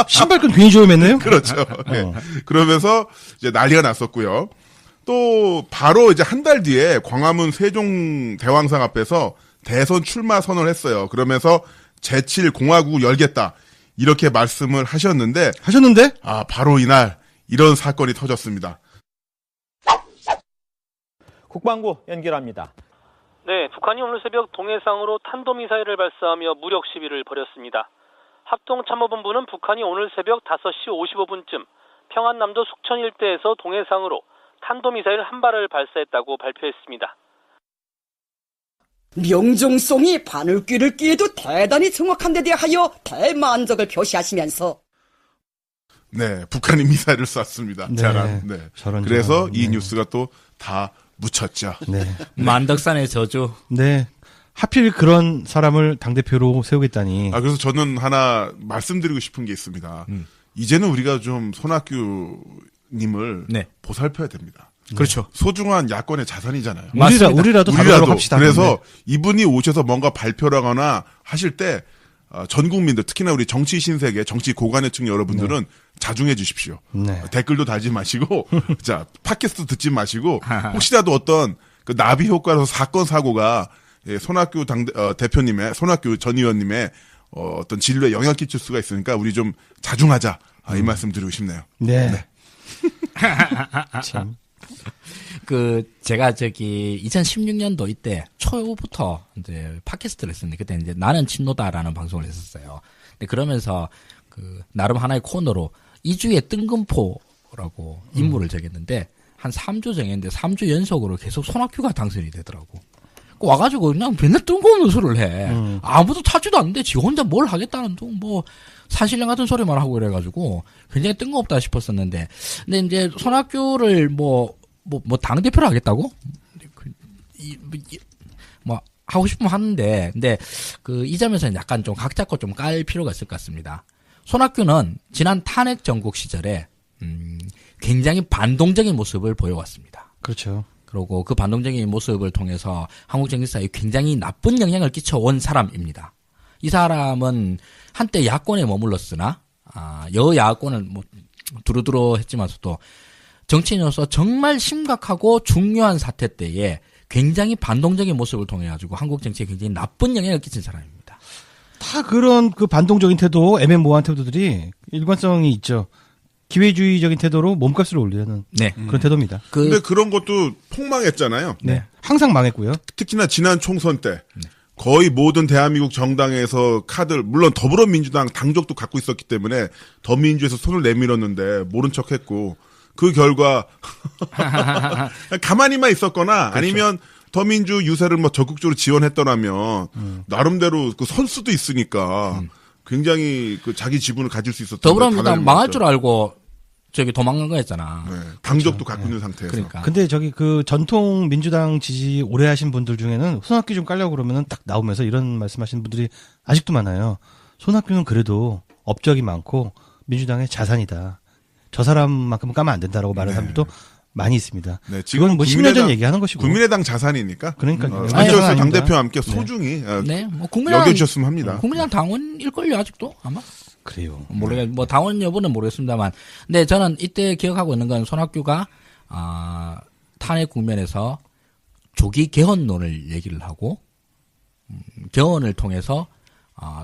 신발끈 괜히 조여맸네요? 그렇죠. 네. 그러면서 이제 난리가 났었고요. 또 바로 이제 한 달 뒤에 광화문 세종대왕상 앞에서 대선 출마 선언을 했어요. 그러면서 제7공화국 열겠다. 이렇게 말씀을 하셨는데 바로 이날 이런 사건이 터졌습니다. 국방부 연결합니다. 네, 북한이 오늘 새벽 동해상으로 탄도미사일을 발사하며 무력 시위를 벌였습니다. 합동참모본부는 북한이 오늘 새벽 5시 55분쯤 평안남도 숙천 일대에서 동해상으로 탄도미사일 한 발을 발사했다고 발표했습니다. 명종송이 바늘귀를 뀌에도 대단히 정확한 데 대하여 대만족을 표시하시면서 네, 북한이 미사일을 쐈습니다. 네, 자랑. 네. 저런 그래서 저런. 이 네. 뉴스가 또 다 묻혔죠. 네. 만덕산의 저주. 네. 하필 그런 사람을 당대표로 세우겠다니. 아, 그래서 저는 하나 말씀드리고 싶은 게 있습니다. 이제는 우리가 좀 손학규님을 네. 보살펴야 됩니다. 그렇죠. 소중한 야권의 자산이잖아요. 우리라도 다루도록 합시다. 그래서 네. 이분이 오셔서 뭔가 발표를 하거나 하실 때, 전 국민들, 특히나 우리 정치 신세계, 정치 고관여층 여러분들은 자중해 주십시오. 네. 댓글도 달지 마시고, 자, 팟캐스트 듣지 마시고, 혹시라도 어떤 그 나비 효과로 사건, 사고가, 예, 손학규 대표님의, 손학규 전 의원님의, 어떤 진로에 영향 끼칠 수가 있으니까 우리 좀 자중하자. 이 말씀 드리고 싶네요. 네. 네. 참. 제가 2016년도 이때 초부터 이제 팟캐스트를 했었는데, 그때 이제 나는 친노다라는 방송을 했었어요. 근데 그러면서 나름 하나의 코너로 2주의 뜬금포라고 임무를 정했는데, 한 3주 정했는데 3주 연속으로 계속 손학규가 당선이 되더라고. 와가지고 그냥 맨날 뜬금없는 소리를 해. 아무도 찾지도 않는데 지 혼자 뭘 하겠다는 뭐 산신령 같은 소리만 하고 이래가지고 굉장히 뜬금없다 싶었었는데, 근데 이제 손학규를 당대표를 하겠다고? 하고 싶으면 하는데, 근데 이 점에서는 약간 좀 각 잡고 좀 깔 필요가 있을 것 같습니다. 손학규는 지난 탄핵 정국 시절에, 굉장히 반동적인 모습을 보여왔습니다. 그렇죠. 그리고 그 반동적인 모습을 통해서 한국 정치사에 굉장히 나쁜 영향을 끼쳐온 사람입니다. 이 사람은 한때 야권에 머물렀으나, 여야권을 두루두루 했지만서도 정치인으로서 정말 심각하고 중요한 사태 때에 굉장히 반동적인 모습을 통해 가지고 한국 정치에 굉장히 나쁜 영향을 끼친 사람입니다. 다 그런 반동적인 태도, 애매모호한 태도들이 일관성이 있죠. 기회주의적인 태도로 몸값을 올리는 그런 태도입니다. 근데 그런 것도 폭망했잖아요. 네. 항상 망했고요. 특히나 지난 총선 때 거의 모든 대한민국 정당에서 카드를, 물론 더불어민주당 당적도 갖고 있었기 때문에 더민주에서 손을 내밀었는데 모른 척했고, 그 결과 가만히만 있었거나, 그렇죠. 아니면 더민주 유세를 적극적으로 지원했더라면 나름대로 그 선수도 있으니까 굉장히 자기 지분을 가질 수 있었던. 더불어민주당 망할 줄 알고 도망간 거였잖아. 네, 당적도 갖고 있는 상태에서. 그러니까. 근데 전통 민주당 지지 오래 하신 분들 중에는 손학규 좀 깔려고 그러면은 딱 나오면서 이런 말씀하시는 분들이 아직도 많아요. 손학규는 그래도 업적이 많고 민주당의 자산이다. 저 사람만큼은 까면 안 된다라고 말하는 사람들도 많이 있습니다. 네, 지금 10년 전 얘기하는 것이고. 국민의당 자산이니까. 그러니까요. 안철수 당대표와 함께 소중히 여겨주셨으면 합니다. 국민의당 당원일걸요, 아직도 아마. 그래요. 당원 여부는 모르겠습니다만. 근데 저는 이때 기억하고 있는 건 손학규가, 탄핵 국면에서 조기 개헌론을 얘기를 하고, 개헌을 통해서,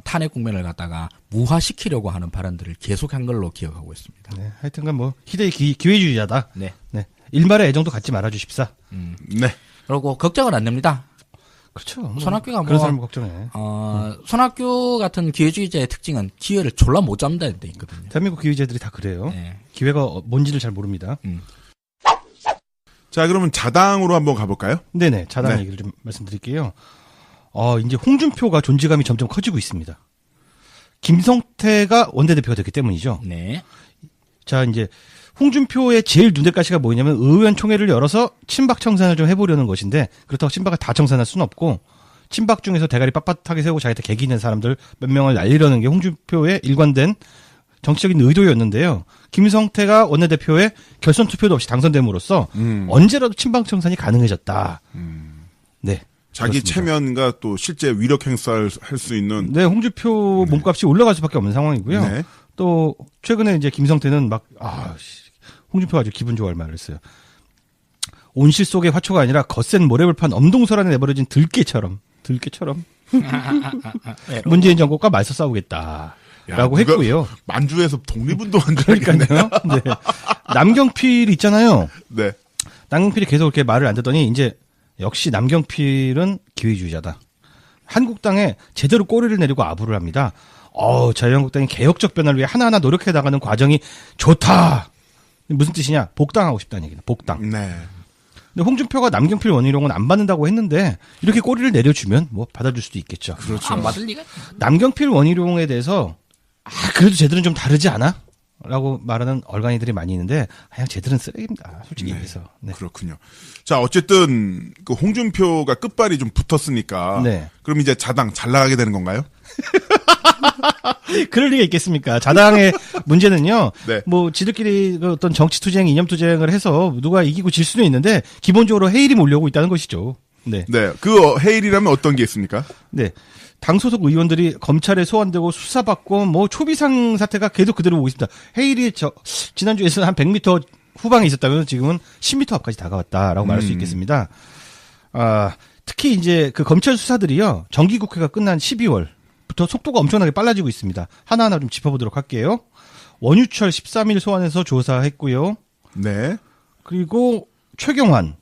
탄핵 국면을 갖다가 무화시키려고 하는 발언들을 계속한 걸로 기억하고 있습니다. 네. 하여튼간 희대의 기회주의자다. 네. 네. 일말의 애정도 갖지 말아주십사. 네. 그리고 걱정은 안 됩니다. 그렇죠. 손학규가 그런 사람을 걱정해. 손학규 같은 기회주의자의 특징은 기회를 졸라 못 잡는다는 데 있거든요. 대한민국 기회자들이 다 그래요. 네. 기회가 뭔지를 잘 모릅니다. 자, 그러면 자당으로 한번 가볼까요? 네네. 자당 얘기를 좀 말씀드릴게요. 이제 홍준표가 존재감이 점점 커지고 있습니다. 김성태가 원내대표가 됐기 때문이죠. 네. 자, 이제 홍준표의 제일 눈엣가시가 뭐냐면 의원총회를 열어서 친박 청산을 좀 해보려는 것인데, 그렇다고 친박을 다 청산할 수는 없고, 친박 중에서 대가리 빳빳하게 세우고 자기한테 객기 있는 사람들 몇 명을 날리려는 게 홍준표의 일관된 정치적인 의도였는데요. 김성태가 원내대표에 결선 투표도 없이 당선됨으로써 언제라도 친박 청산이 가능해졌다. 네. 자기 그렇습니다. 체면과 또 실제 위력 행사를 할 수 있는. 네, 홍준표 몸값이 올라갈 수밖에 없는 상황이고요. 네. 또 최근에 이제 김성태는 홍준표가 아주 기분 좋아할 말을 했어요. 온실 속의 화초가 아니라 거센 모래불판 엄동설 안에 내버려진 들깨처럼 문재인 정권과 맞서 싸우겠다라고 했고요. 만주에서 독립운동한 줄 알겠네요. 그러니까요. 네. 남경필 있잖아요. 네. 남경필이 계속 이렇게 말을 안 듣더니 이제 역시 남경필은 기회주의자다. 한국당에 제대로 꼬리를 내리고 아부를 합니다. 자유한국당이 개혁적 변화를 위해 하나하나 노력해 나가는 과정이 좋다. 무슨 뜻이냐? 복당하고 싶다는 얘기다. 복당. 네. 근데 홍준표가 남경필 원희룡은 안 받는다고 했는데 이렇게 꼬리를 내려주면 뭐 받아줄 수도 있겠죠. 그렇죠. 안 받을 리가. 남경필 원희룡에 대해서 그래도 쟤들은 좀 다르지 않아? 라고 말하는 얼간이들이 많이 있는데 그냥 쟤들은 쓰레기입니다. 솔직히 얘기해서. 네. 그렇군요. 자, 어쨌든 그 홍준표가 끝발이 좀 붙었으니까 네. 그럼 이제 자당 잘 나가게 되는 건가요? 그럴 리가 있겠습니까? 자당의 문제는요. 네. 뭐 지들끼리 그 어떤 정치 투쟁, 이념 투쟁을 해서 누가 이기고 질 수는 있는데 기본적으로 해일이 몰려오고 있다는 것이죠. 네. 네. 그 해일이라면 어떤 게 있습니까? 네. 당 소속 의원들이 검찰에 소환되고 수사받고 뭐 초비상 사태가 계속 그대로 오고 있습니다. 해일이 지난주에서 한 100m 후방에 있었다면 지금은 10m 앞까지 다가왔다라고 말할 수 있겠습니다. 특히 이제 그 검찰 수사들이요. 정기국회가 끝난 12월부터 속도가 엄청나게 빨라지고 있습니다. 하나하나 좀 짚어보도록 할게요. 원유철 13일 소환해서 조사했고요. 네. 그리고 최경환,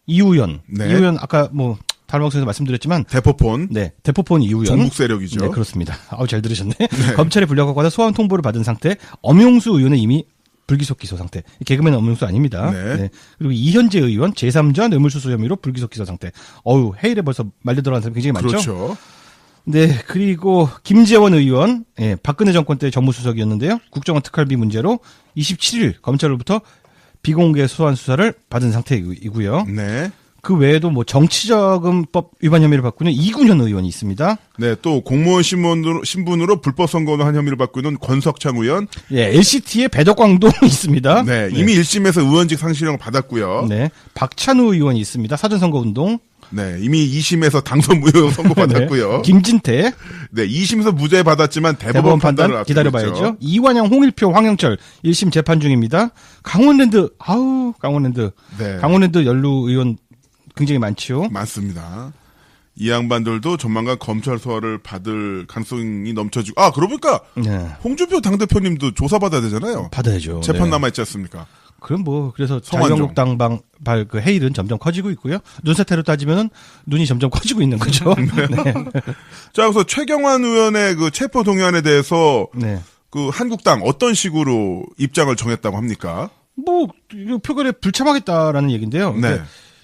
이우연. 네. 이우연 아까 뭐 다른 방송에서 말씀드렸지만 대포폰. 네, 대포폰 이우연. 종북 세력이죠. 네, 그렇습니다. 아우 잘 들으셨네. 검찰에 불려가거나 소환 통보를 받은 상태. 엄용수 의원은 이미 불기소 기소 상태. 개그맨 엄용수 아닙니다. 네. 네. 그리고 이현재 의원 제3자 뇌물수수 혐의로 불기소 기소 상태. 어우, 해일에 벌써 말려 들어간 사람이 굉장히 많죠. 그렇죠. 네, 그리고 김재원 의원, 예, 박근혜 정권 때 정무수석이었는데요. 국정원 특활비 문제로 27일 검찰로부터 비공개 소환 수사를 받은 상태이고요. 네. 그 외에도 뭐 정치자금법 위반 혐의를 받고 있는 이군현 의원이 있습니다. 네, 또 공무원 신분으로 불법 선거를 한 혐의를 받고 있는 권석창 의원. 예, LCT의 배덕광도 있습니다. 네, 이미 1심에서 의원직 상실형을 받았고요. 네, 박찬우 의원이 있습니다. 사전선거운동. 네, 이미 2심에서 당선 무효 선고 받았고요. 네, 김진태. 네, 2심에서 무죄 받았지만 대법원 대법원 판단을 판단 앞두고 기다려봐야죠. 있죠. 이완영, 홍일표, 황영철 1심 재판 중입니다. 강원랜드, 강원랜드. 네. 강원랜드 연루 의원 굉장히 많지요. 많습니다. 이 양반들도 조만간 검찰 소환을 받을 가능성이 넘쳐지고. 그러고 보니까 네. 홍준표 당대표님도 조사받아야 되잖아요. 받아야죠. 재판 네. 남아있지 않습니까? 그럼 뭐 그래서 성완종. 자유한국당 그 해일은 점점 커지고 있고요. 눈사태로 따지면은 눈이 점점 커지고 있는 거죠. 네. 자, 그래서 최경환 의원의 그 체포 동의안에 대해서 네. 그 한국당 어떤 식으로 입장을 정했다고 합니까? 뭐 이거 표결에 불참하겠다라는 얘기인데요. 네.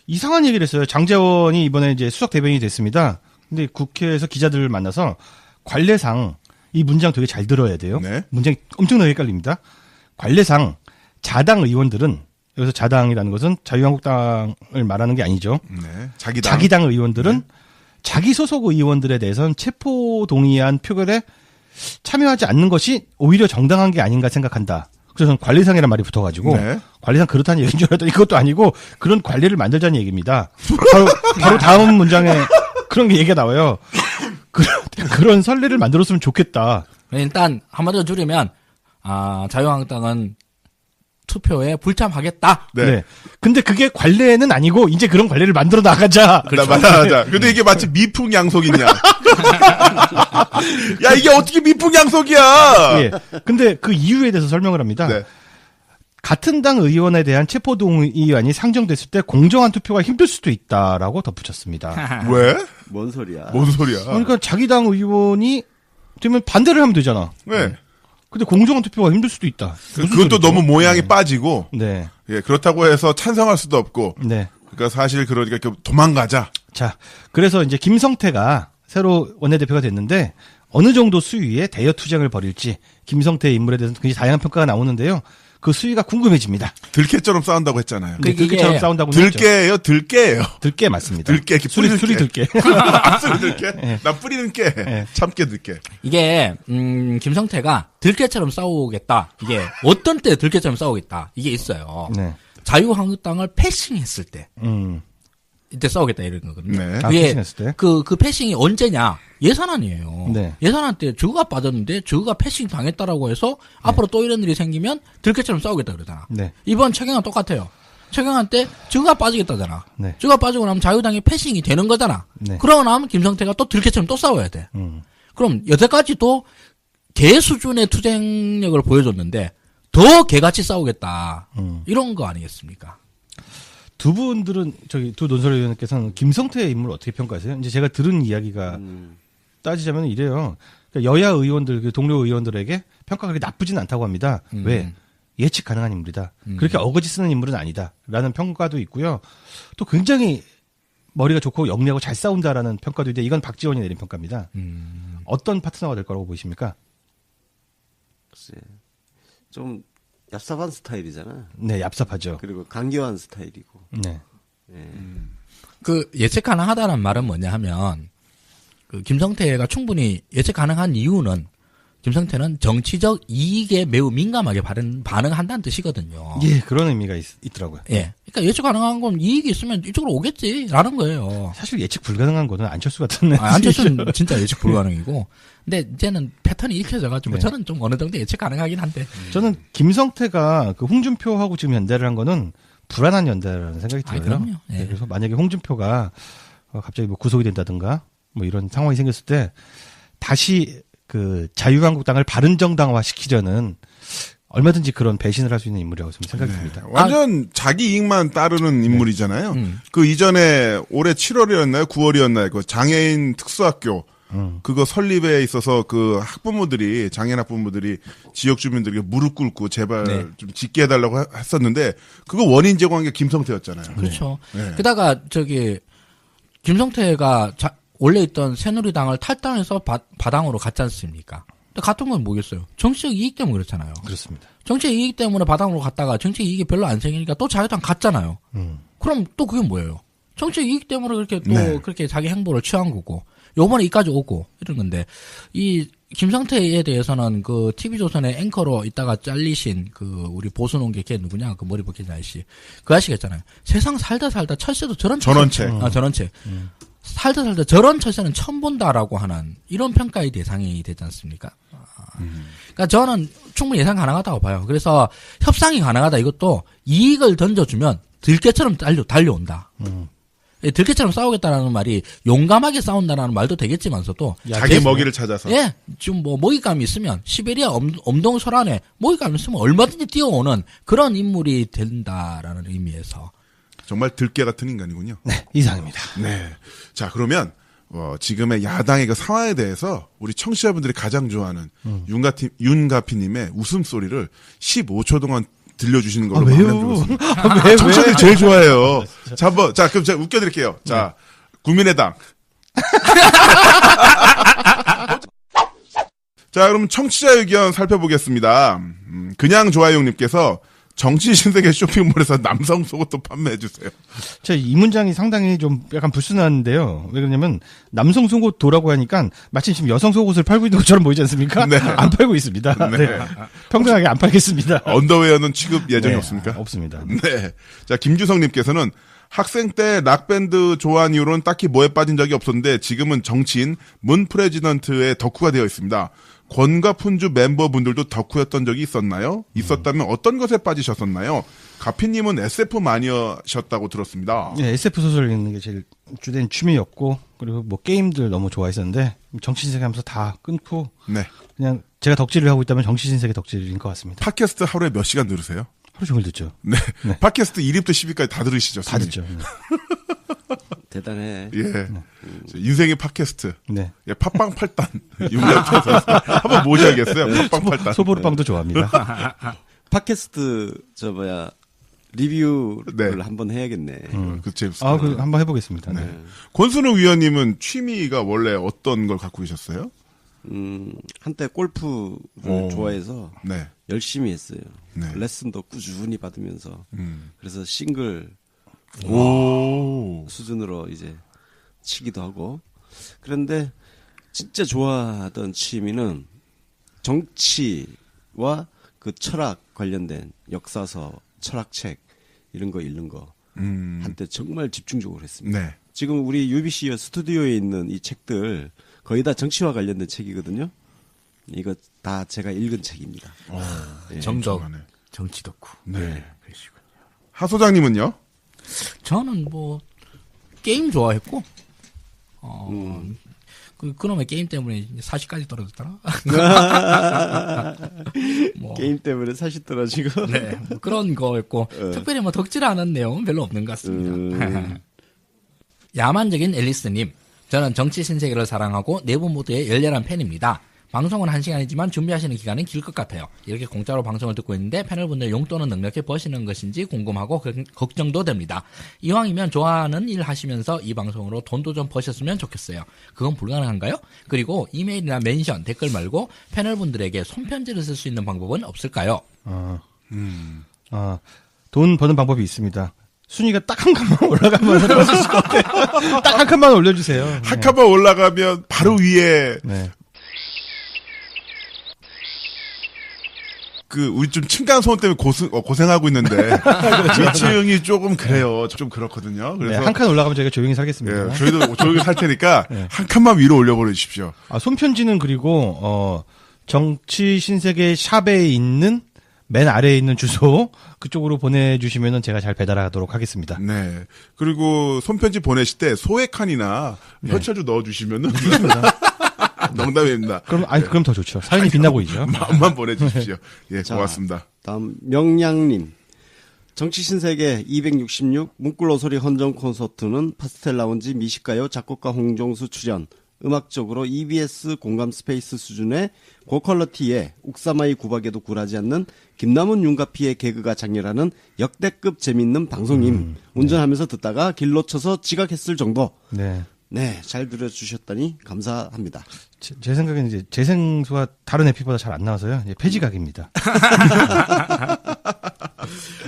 이상한 얘기를 했어요. 장제원이 이번에 이제 수석 대변인이 됐습니다. 근데 국회에서 기자들을 만나서 관례상 이 문장 되게 잘 들어야 돼요. 네. 문장이 엄청나게 헷갈립니다. 관례상 자당 의원들은 여기서 자당이라는 것은 자유한국당을 말하는 게 아니죠. 네. 자기당. 자기당 의원들은 자기 소속 의원들에 대해서는 체포 동의안 표결에 참여하지 않는 것이 오히려 정당한 게 아닌가 생각한다. 그래서 관리상이라는 말이 붙어가지고 네. 관리상 그렇다는 얘기인 줄 알았더니 이것도 아니고 그런 관리를 만들자는 얘기입니다. 바로 다음 문장에 그런 게 얘기가 나와요. 그런 선례를 만들었으면 좋겠다. 일단 한마디로 줄이면 자유한국당은 투표에 불참하겠다. 네. 근데 그게 관례는 아니고 이제 그런 관례를 만들어 나가자. 맞아. 근데 이게 마치 미풍양속이냐. 야, 이게 어떻게 미풍양속이야. 예. 근데 그 이유에 대해서 설명을 합니다. 네. 같은 당 의원에 대한 체포동의안이 상정됐을 때 공정한 투표가 힘들 수도 있다라고 덧붙였습니다. 왜? 뭔 소리야? 뭔 소리야? 그러니까 자기 당 의원이 되면 반대를 하면 되잖아. 네. 근데 공정한 투표가 힘들 수도 있다. 무슨 그것도 소리죠? 너무 모양이 빠지고. 네. 예, 그렇다고 해서 찬성할 수도 없고. 네. 그러니까 사실 그러니까 도망가자. 자, 그래서 이제 김성태가 새로 원내대표가 됐는데 어느 정도 수위의 대여 투쟁을 벌일지 김성태 인물에 대해서 굉장히 다양한 평가가 나오는데요. 그 수위가 궁금해집니다. 들깨처럼 싸운다고 했잖아요. 네, 들깨처럼 싸운다고 했죠. 들깨예요. 들깨 맞습니다. 들깨. 수리 들깨. 수리 들깨? 네. 나 뿌리는 깨. 네. 참깨 들깨. 이게 김성태가 들깨처럼 싸우겠다. 이게 어떤 때 들깨처럼 싸우겠다. 이게 있어요. 네. 자유한국당을 패싱했을 때 이때 싸우겠다 이런 거거든요. 네. 그게 패싱했을 때? 그 패싱이 언제냐? 예산안이에요. 네. 예산안 때 저거가 빠졌는데 저거가 패싱 당했다라고 해서 앞으로 또 이런 일이 생기면 들깨처럼 싸우겠다 그러잖아. 네. 이번 최경환 똑같아요. 최경환 때 저거가 빠지겠다잖아. 네. 저거가 빠지고 나면 자유당이 패싱이 되는 거잖아. 네. 그러고 나면 김성태가 또 들깨처럼 또 싸워야 돼. 그럼 여태까지 또 개 수준의 투쟁력을 보여줬는데 더 개같이 싸우겠다. 이런 거 아니겠습니까? 두 분들은 두 논설위원께서는 김성태의 인물을 어떻게 평가하세요? 이제 제가 들은 이야기가 따지자면 이래요. 그러니까 여야 의원들, 동료 의원들에게 평가가 그렇게 나쁘진 않다고 합니다. 왜? 예측 가능한 인물이다. 그렇게 어거지 쓰는 인물은 아니다라는 평가도 있고요. 또 굉장히 머리가 좋고 영리하고 잘 싸운다라는 평가도 있는데 이건 박지원이 내린 평가입니다. 어떤 파트너가 될 거라고 보이십니까? 글쎄, 좀 얍삽한 스타일이잖아. 네, 얍삽하죠. 그리고 강경한 스타일이고. 네. 그 예측 가능하다는 말은 뭐냐 하면 그 김성태가 충분히 예측 가능한 이유는 김성태는 정치적 이익에 매우 민감하게 반응한다는 뜻이거든요. 예, 그런 의미가 있더라고요. 예. 그러니까 예측 가능한 건 이익이 있으면 이쪽으로 오겠지라는 거예요. 사실 예측 불가능한 거는 안철수 같은 안철수는 진짜 예측 불가능이고. 근데 이제는 패턴이 익혀져가지고 네. 저는 좀 어느 정도 예측 가능하긴 한데. 저는 김성태가 그 홍준표하고 지금 연대를 한 거는 불안한 연대라는 생각이 들어요. 그럼요. 예. 네, 그래서 만약에 홍준표가 갑자기 뭐 구속이 된다든가 뭐 이런 상황이 생겼을 때 다시 그 자유한국당을 바른정당화 시키려는 얼마든지 그런 배신을 할 수 있는 인물이라고 좀 생각이 듭니다. 완전 자기 이익만 따르는 인물이잖아요. 그 이전에 올해 7월이었나요? 9월이었나요? 그 장애인 특수학교 그거 설립에 있어서 그 학부모들이 장애인 학부모들이 지역 주민들에게 무릎 꿇고 제발 네. 좀 짓게 해달라고 했었는데 그거 원인 제공한 게 김성태였잖아요. 그렇죠. 네. 게다가 김성태가 원래 있던 새누리당을 탈당해서 바당으로 갔지 않습니까? 근데 같은 건 뭐겠어요? 정치적 이익 때문에 그렇잖아요. 그렇습니다. 정치적 이익 때문에 바당으로 갔다가 정치적 이익이 별로 안 생기니까 또 자유당 갔잖아요. 그럼 또 그게 뭐예요? 정치적 이익 때문에 그렇게 또 네. 그렇게 자기 행보를 취한 거고 요번에 이까지 오고 이런 건데 이 김성태에 대해서는 그 TV조선의 앵커로 있다가 잘리신 그 우리 보수농계 걔 누구냐 그 머리 벗긴 아저씨 그 아저씨가 있잖아요. 세상 살다 철새도 저런 전원책. 전원책. 살다 저런 철새는 처음 본다라고 하는 이런 평가의 대상이 되지 않습니까? 그러니까 저는 충분히 예상 가능하다고 봐요. 그래서 협상이 가능하다 이것도 이익을 던져주면 들깨처럼 달려온다. 들깨처럼 싸우겠다라는 말이 용감하게 싸운다라는 말도 되겠지만서도 자기 먹이를 찾아서. 예, 좀 뭐 먹잇감이 있으면 시베리아 엄동설안에 먹잇감이 있으면 얼마든지 뛰어오는 그런 인물이 된다라는 의미에서 정말 들깨 같은 인간이군요. 네, 이상입니다. 네. 자, 그러면 지금의 야당의 그 상황에 대해서 우리 청취자분들이 가장 좋아하는 윤가피님의 웃음소리를 15초 동안 들려주시는 걸로 마음에 왜? 청취자들이 제일 좋아해요. 자, 그럼 제가 웃겨드릴게요. 자, 국민의당. 자, 그럼 청취자 의견 살펴보겠습니다. 그냥 좋아요님께서 정치 신세계 쇼핑몰에서 남성 속옷도 판매해주세요. 이 문장이 상당히 좀 약간 불순한데요. 왜 그러냐면 남성 속옷 도라고 하니까 마침 지금 여성 속옷을 팔고 있는 것처럼 보이지 않습니까? 네. 안 팔고 있습니다. 네. 네. 평등하게 안 팔겠습니다. 언더웨어는 취급 예정이 네, 없습니까? 없습니다. 네. 자, 김주성님께서는 학생 때 락밴드 좋아한 이후로는 딱히 뭐에 빠진 적이 없었는데 지금은 정치인 문 프레지던트의 덕후가 되어 있습니다. 권과 푼주 멤버분들도 덕후였던 적이 있었나요? 있었다면 어떤 것에 빠지셨었나요? 가피님은 SF 마니아셨다고 들었습니다. 네, SF 소설 읽는 게 제일 주된 취미였고, 그리고 뭐 게임들 너무 좋아했었는데, 정치신세계 하면서 다 끊고, 네. 그냥 제가 덕질을 하고 있다면 정치신세계 덕질인 것 같습니다. 팟캐스트 하루에 몇 시간 들으세요? 하루 종일 듣죠. 네. 팟캐스트 1위부터 10위까지 다 들으시죠? 다 듣죠. 대단해. 예. 인생의 팟캐스트. 네. 예, 팟빵 8단. 윤가피에서 한번 모셔야겠어요. 팟빵 8단. 소보루빵도 좋아합니다. 팟캐스트 리뷰를 네. 한번 해야겠네. 그 재밌습니다. 한번 해보겠습니다. 네. 권순우 위원님은 취미가 원래 어떤 걸 갖고 계셨어요? 한때 골프를 좋아해서 네. 열심히 했어요. 네. 레슨도 꾸준히 받으면서 그래서 싱글 수준으로 이제 치기도 하고. 그런데 진짜 좋아하던 취미는 정치와 그 철학 관련된 역사서, 철학책 이런 거 읽는 거 한때 정말 집중적으로 했습니다. 네. 지금 우리 UBC 스튜디오에 있는 이 책들 거의 다 정치와 관련된 책이거든요. 이거 다 제가 읽은 책입니다. 네. 정적 정치 덕후. 네. 그러시군요. 하 소장님은요? 저는 뭐 게임 좋아했고 그놈의 게임 때문에 40까지 떨어졌더라. 뭐, 게임 때문에 사실 떨어지고. 네, 뭐 그런 거였고 특별히 뭐 덕질 않은 내용은 별로 없는 것 같습니다. 야만적인 앨리스님, 저는 정치 신세계를 사랑하고 내부 모두의 열렬한 팬입니다. 방송은 1시간이지만 준비하시는 기간은 길 것 같아요. 이렇게 공짜로 방송을 듣고 있는데 패널분들 용돈은 넉넉히 버시는 것인지 궁금하고 걱정도 됩니다. 이왕이면 좋아하는 일 하시면서 이 방송으로 돈도 좀 버셨으면 좋겠어요. 그건 불가능한가요? 그리고 이메일이나 멘션, 댓글 말고 패널분들에게 손편지를 쓸 수 있는 방법은 없을까요? 돈 버는 방법이 있습니다. 순위가 딱 한 칸만 올라가면 들어줄 수 있어요. 딱 한 칸만 올려주세요. 한 칸만 올라가면 바로 위에 네. 우리 좀 층간소음 때문에 고생하고 있는데 위층이 조금 그래요. 좀 그렇거든요. 그래서 네, 한 칸 올라가면 저희가 조용히 살겠습니다. 예, 저희도 조용히 살 테니까 네. 한 칸만 위로 올려버려 주십시오. 손편지는 그리고 정치 신세계 샵에 있는 맨 아래에 있는 주소 그쪽으로 보내주시면은 제가 잘 배달하도록 하겠습니다. 네. 그리고 손편지 보내실 때 소의 칸이나 혈차주 넣어주시면은 농담입니다. 그럼 더 좋죠. 사연이 빛나 보이죠. 마음만 보내주십시오. 예, 자, 고맙습니다. 다음 명량님. 정치신세계 266 문구로소리 헌정 콘서트는 파스텔 라운지 미식가요 작곡가 홍종수 출연. 음악적으로 EBS 공감 스페이스 수준의 고퀄러티에 옥사마이 구박에도 굴하지 않는 김남훈 윤가피의 개그가 장렬하는 역대급 재밌는 방송임. 운전하면서 듣다가 길 놓쳐서 지각했을 정도. 네. 네, 잘 들어주셨다니 감사합니다. 제 생각에는 이제 재생수가 다른 에피보다 잘 안 나와서요. 이제 폐지각입니다.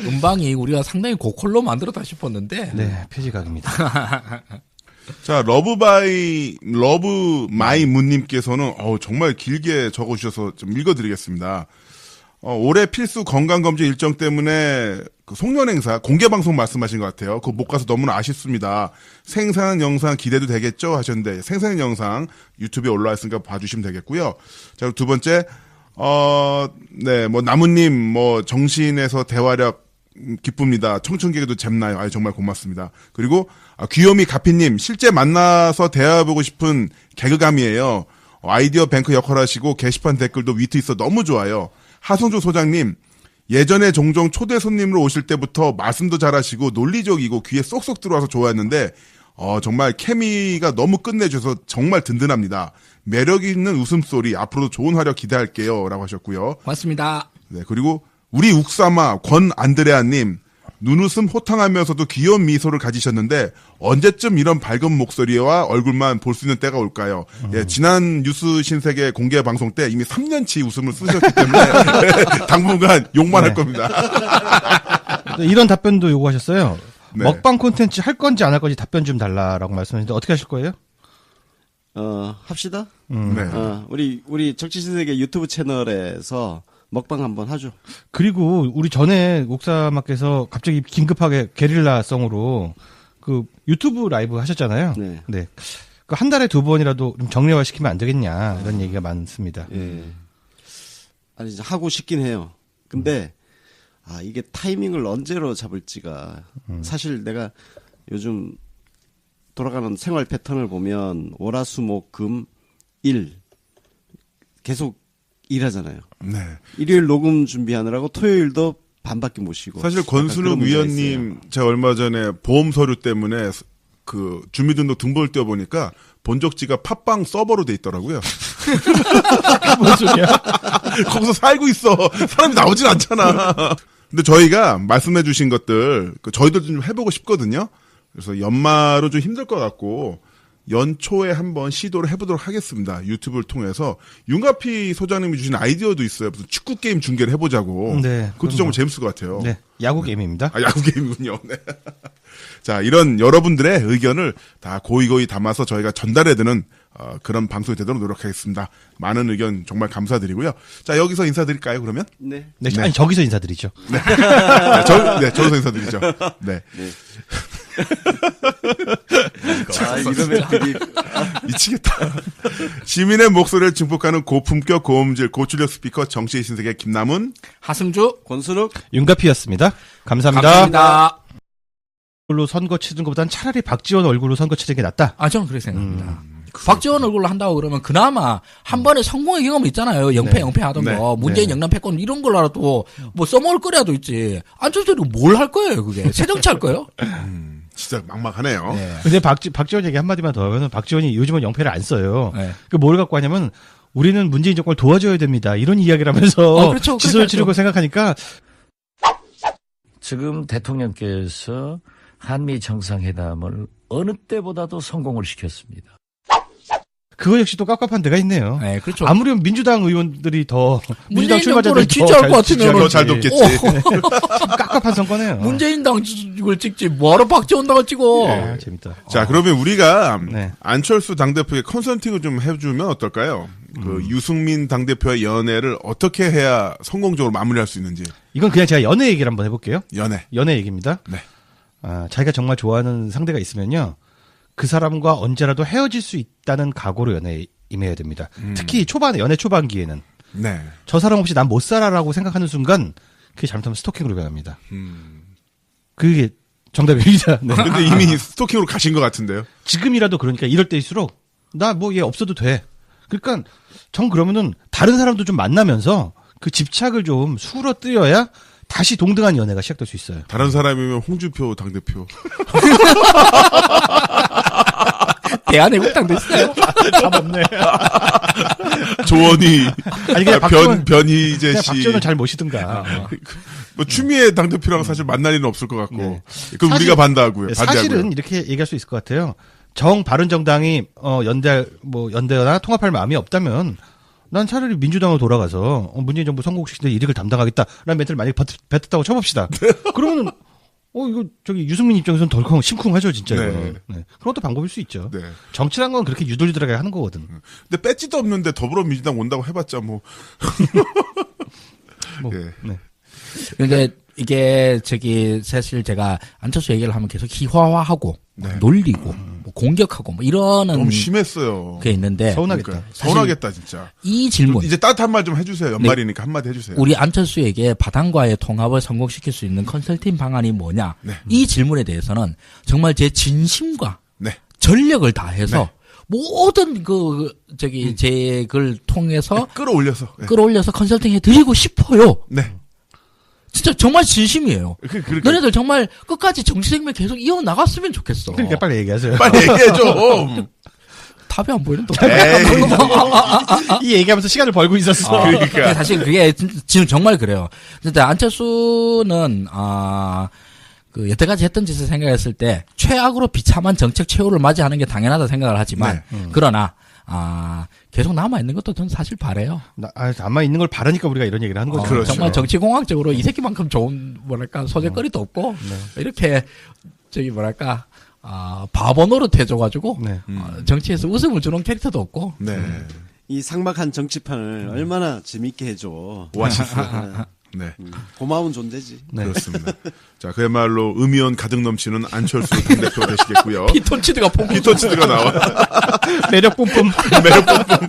음방이 우리가 상당히 고퀄로 만들었다 싶었는데. 네, 폐지각입니다. 자, 러브 마이 문님께서는 정말 길게 적어주셔서 좀 읽어드리겠습니다. 올해 필수 건강검진 일정 때문에 그 송년행사 공개방송 말씀하신 것 같아요. 그거 못 가서 너무나 아쉽습니다. 생생한 영상 기대도 되겠죠? 하셨는데 생생한 영상 유튜브에 올라와 있으니까 봐주시면 되겠고요. 자, 두 번째 네, 나무님 정신에서 대화력 기쁩니다. 청춘계도 잼나요. 정말 고맙습니다. 그리고 귀요미 가피님 실제 만나서 대화해보고 싶은 개그감이에요. 아이디어 뱅크 역할 하시고 게시판 댓글도 위트 있어 너무 좋아요. 하성조 소장님 예전에 종종 초대 손님으로 오실 때부터 말씀도 잘하시고 논리적이고 귀에 쏙쏙 들어와서 좋아했는데 정말 케미가 너무 끝내줘서 정말 든든합니다. 매력 있는 웃음소리 앞으로도 좋은 활약 기대할게요. 라고 하셨고요. 고맙습니다. 네, 그리고 우리 욱사마 권안드레아님 눈웃음 호탕하면서도 귀여운 미소를 가지셨는데 언제쯤 이런 밝은 목소리와 얼굴만 볼 수 있는 때가 올까요? 예, 지난 뉴스 신세계 공개 방송 때 이미 3년치 웃음을 쓰셨기 때문에 당분간 욕만 할 겁니다. 이런 답변도 요구하셨어요. 네. 먹방 콘텐츠 할 건지 안 할 건지 답변 좀 달라라고 말씀하셨는데 어떻게 하실 거예요? 합시다. 네. 우리 정치신세계 유튜브 채널에서 먹방 한번 하죠. 그리고 우리 전에 옥사마께서 갑자기 긴급하게 게릴라성으로 그 유튜브 라이브 하셨잖아요. 네. 그 한 달에 2번이라도 좀 정례화 시키면 안 되겠냐 이런 얘기가 많습니다. 예. 아니 이제 하고 싶긴 해요. 근데 이게 타이밍을 언제로 잡을지가 사실 내가 요즘 돌아가는 생활 패턴을 보면 월화수목금 일 계속 일하잖아요. 네. 일요일 녹음 준비하느라고 토요일도 반밖에 못 쉬고. 사실 권순욱 위원님 제가 얼마 전에 보험 서류 때문에 그 주민등록 등본을 떼어보니까 본적지가 팟빵 서버로 돼 있더라고요. 뭔 소리야? 거기서 살고 있어. 사람이 나오진 않잖아. 근데 저희가 말씀해 주신 것들 저희도 좀 해보고 싶거든요. 그래서 연말은 좀 힘들 것 같고 연초에 한번 시도를 해보도록 하겠습니다. 유튜브를 통해서. 윤가피 소장님이 주신 아이디어도 있어요. 무슨 축구 게임 중계를 해보자고. 네. 그것도 정말 재밌을 것 같아요. 네. 야구 게임입니다. 야구 게임이군요. 네. 자, 이런 여러분들의 의견을 다 고이고이 담아서 저희가 전달해드리는 그런 방송이 되도록 노력하겠습니다. 많은 의견 정말 감사드리고요. 자, 여기서 인사드릴까요, 그러면? 네. 네. 아니, 저기서 인사드리죠. 네. 저기서 인사드리죠. 네. 이러면 미치겠다. 시민의 목소리를 증폭하는 고품격 고음질 고출력 스피커 정치의 신세계 김남훈, 하승주, 권순욱, 윤가피였습니다. 감사합니다. 감사합니다. 얼굴로 선거 치른 것보단 차라리 박지원 얼굴로 선거 치는 게 낫다. 저는 그렇게 생각합니다. 박지원 얼굴로 한다고 그러면 그나마 한 번에 성공의 경험이 있잖아요. 영패 하던 거. 문재인 영남 패권 이런 걸로라도 뭐 써먹을 거라도 있지. 안철수는 뭘 할 거예요, 그게? 새정치 할 거예요? 진짜 막막하네요. 네. 근데 박지원 얘기 한마디만 더 하면 박지원이 요즘은 영패를 안 써요. 네. 그 뭘 갖고 하냐면 우리는 문재인 정권을 도와줘야 됩니다. 이런 이야기를 하면서 그렇죠. 지소를 치르고 생각하니까 지금 대통령께서 한미 정상회담을 어느 때보다도 성공을 시켰습니다. 그거 역시 또 깝깝한 데가 있네요. 네, 그렇죠. 아무리 민주당 의원들이 더 민주당 문재인 출마자들이 정권을 진짜 할 것 같으면 더잘 돕겠지. 깝깝한 선거네요. 문재인 당을 찍지 뭐하러 박지원 당을 찍어. 아, 재밌다. 자, 그러면 우리가 네. 안철수 당대표의 컨설팅을 좀 해주면 어떨까요? 그 유승민 당대표의 연애를 어떻게 해야 성공적으로 마무리할 수 있는지. 이건 그냥 제가 연애 얘기를 한번 해볼게요. 연애 얘기입니다. 네. 자기가 정말 좋아하는 상대가 있으면요. 그 사람과 언제라도 헤어질 수 있다는 각오로 연애에 임해야 됩니다. 특히 초반에, 연애 초반기에는. 네. 저 사람 없이 난 못 살아라고 생각하는 순간 그게 잘못하면 스토킹으로 변합니다. 그게 정답입니다. 네. 근데 이미 스토킹으로 가신 것 같은데요. 지금이라도 그러니까 이럴 때일수록 나 뭐 얘 없어도 돼. 그러니까 전 그러면은 다른 사람도 좀 만나면서 그 집착을 좀 수그러뜨려야 다시 동등한 연애가 시작될 수 있어요. 다른 사람이면 홍준표 당대표. 대한애국당도 있어요. 잡았네. 조원희, 아니 그냥 변희재 그냥 씨. 박지원을 잘 모시든가. 뭐 추미애 당대표랑 사실 만날 일은 없을 것 같고. 네. 그럼 사실- 우리가 반대하고요. 사실은 이렇게 얘기할 수 있을 것 같아요. 바른정당이 연대나 통합할 마음이 없다면 난 차라리 민주당으로 돌아가서 문재인 정부 성공시키는 일을 담당하겠다라는 멘트를 만약에 뱉었다고 쳐봅시다. 그러면은 이거 유승민 입장에서는 덜컹 심쿵하죠 진짜. 네. 이거는. 네. 그런 것도 방법일 수 있죠. 네. 정치란 건 그렇게 유들유들하게 하는 거거든. 근데 배지도 없는데 더불어민주당 온다고 해봤자 뭐. 예. 네. 근데 이게 사실 제가 안철수 얘기를 하면 계속 희화화하고 놀리고 뭐 공격하고 뭐 이러는 너무 심했어요. 게 있는데 서운하겠다. 그러니까 서운하겠다 진짜. 이 질문 이제 따뜻한 말 좀 해주세요. 연말이니까 한마디 해주세요. 우리 안철수에게 바당과의 통합을 성공시킬 수 있는 컨설팅 방안이 뭐냐? 네. 이 질문에 대해서는 정말 제 진심과 네. 전력을 다해서 모든 제 글 통해서 끌어올려서. 끌어올려서 컨설팅 해드리고 싶어요. 네. 진짜 정말 진심이에요. 그러니까. 너네들 정말 끝까지 정치 생명 계속 이어나갔으면 좋겠어. 그러니까 빨리 얘기하세요. 빨리 얘기해 좀. 답이 안 보이는데. 이 얘기하면서 시간을 벌고 있었어. 그러니까. 사실 그게 지금 정말 그래요. 진짜 안철수는 여태까지 했던 짓을 생각했을 때 최악으로 비참한 정책 최후를 맞이하는 게 당연하다 생각을 하지만 그러나 계속 남아 있는 것도 저는 사실 바래요. 남아 있는 걸 바라니까 우리가 이런 얘기를 하는 거죠. 그렇죠. 정말 정치공학적으로 이 새끼만큼 좋은 소재거리도 없고 이렇게 바보 노릇 해줘가지고 정치에서 웃음을 주는 캐릭터도 없고. 네. 이 삭막한 정치판을 얼마나 재밌게 해줘. 오아시스. 네. 고마운 존재지. 네. 그렇습니다. 자, 그야말로 음이온 가득 넘치는 안철수 당대표 되시겠고요. 피톤치드가 피톤치드가 나와. 매력 뿜뿜. 매력 뿜뿜.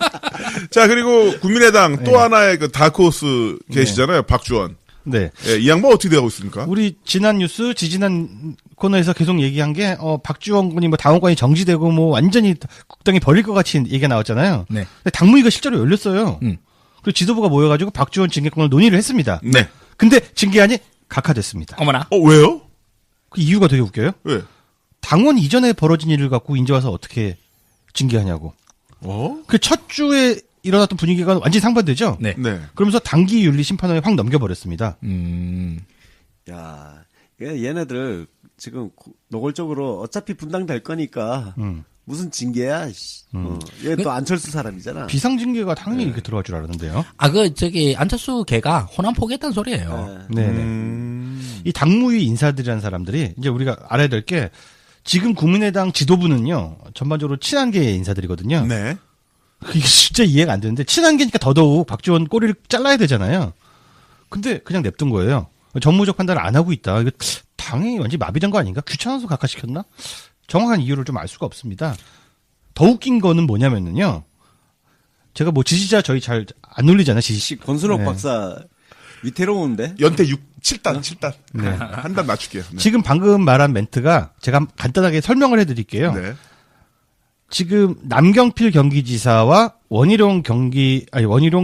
자, 그리고 국민의당 또 하나의 그 다크호스 계시잖아요. 박주원. 네. 예, 이 양반 어떻게 되고 있습니까? 우리 지난 뉴스, 지지난 코너에서 계속 얘기한 게, 박주원 군이 당원권이 정지되고 완전히 국당이 버릴 것 같이 얘기가 나왔잖아요. 네. 근데 당무위가 실제로 열렸어요. 그리고 지도부가 모여가지고 박주원 징계권을 논의를 했습니다. 네. 근데 징계안이 각하됐습니다. 어머나. 왜요? 그 이유가 되게 웃겨요. 왜? 당원 이전에 벌어진 일을 갖고 이제 와서 어떻게 징계하냐고. 그 첫 주에 일어났던 분위기가 완전히 상반되죠? 네. 네. 그러면서 당기윤리심판원에 확 넘겨버렸습니다. 야, 얘네들 지금 노골적으로 어차피 분당될 거니까 무슨 징계야? 얘 또 안철수 사람이잖아. 비상징계가 당연히 이렇게 들어갈 줄 알았는데요. 안철수 걔가 호남 포기했다는 소리예요. 네네. 이 당무위 인사들이라는 사람들이 이제 우리가 알아야 될 게 지금 국민의당 지도부는요 전반적으로 친한계의 인사들이거든요. 네. 이게 진짜 이해가 안 되는데 친한계니까 더더욱 박지원 꼬리를 잘라야 되잖아요. 근데 그냥 냅둔 거예요. 정무적 판단을 안 하고 있다. 이거 당이 완전히 마비된 거 아닌가? 귀찮아서 각하시켰나? 정확한 이유를 좀 알 수가 없습니다. 더 웃긴 거는 뭐냐면요. 제가 지지자 저희 잘 안 놀리잖아요. 권순옥 박사 위태로운데? 연태 7단. 네. 한 단 맞출게요. 네. 지금 방금 말한 멘트가 제가 간단하게 설명을 해드릴게요. 네. 지금 남경필 경기지사와 원희룡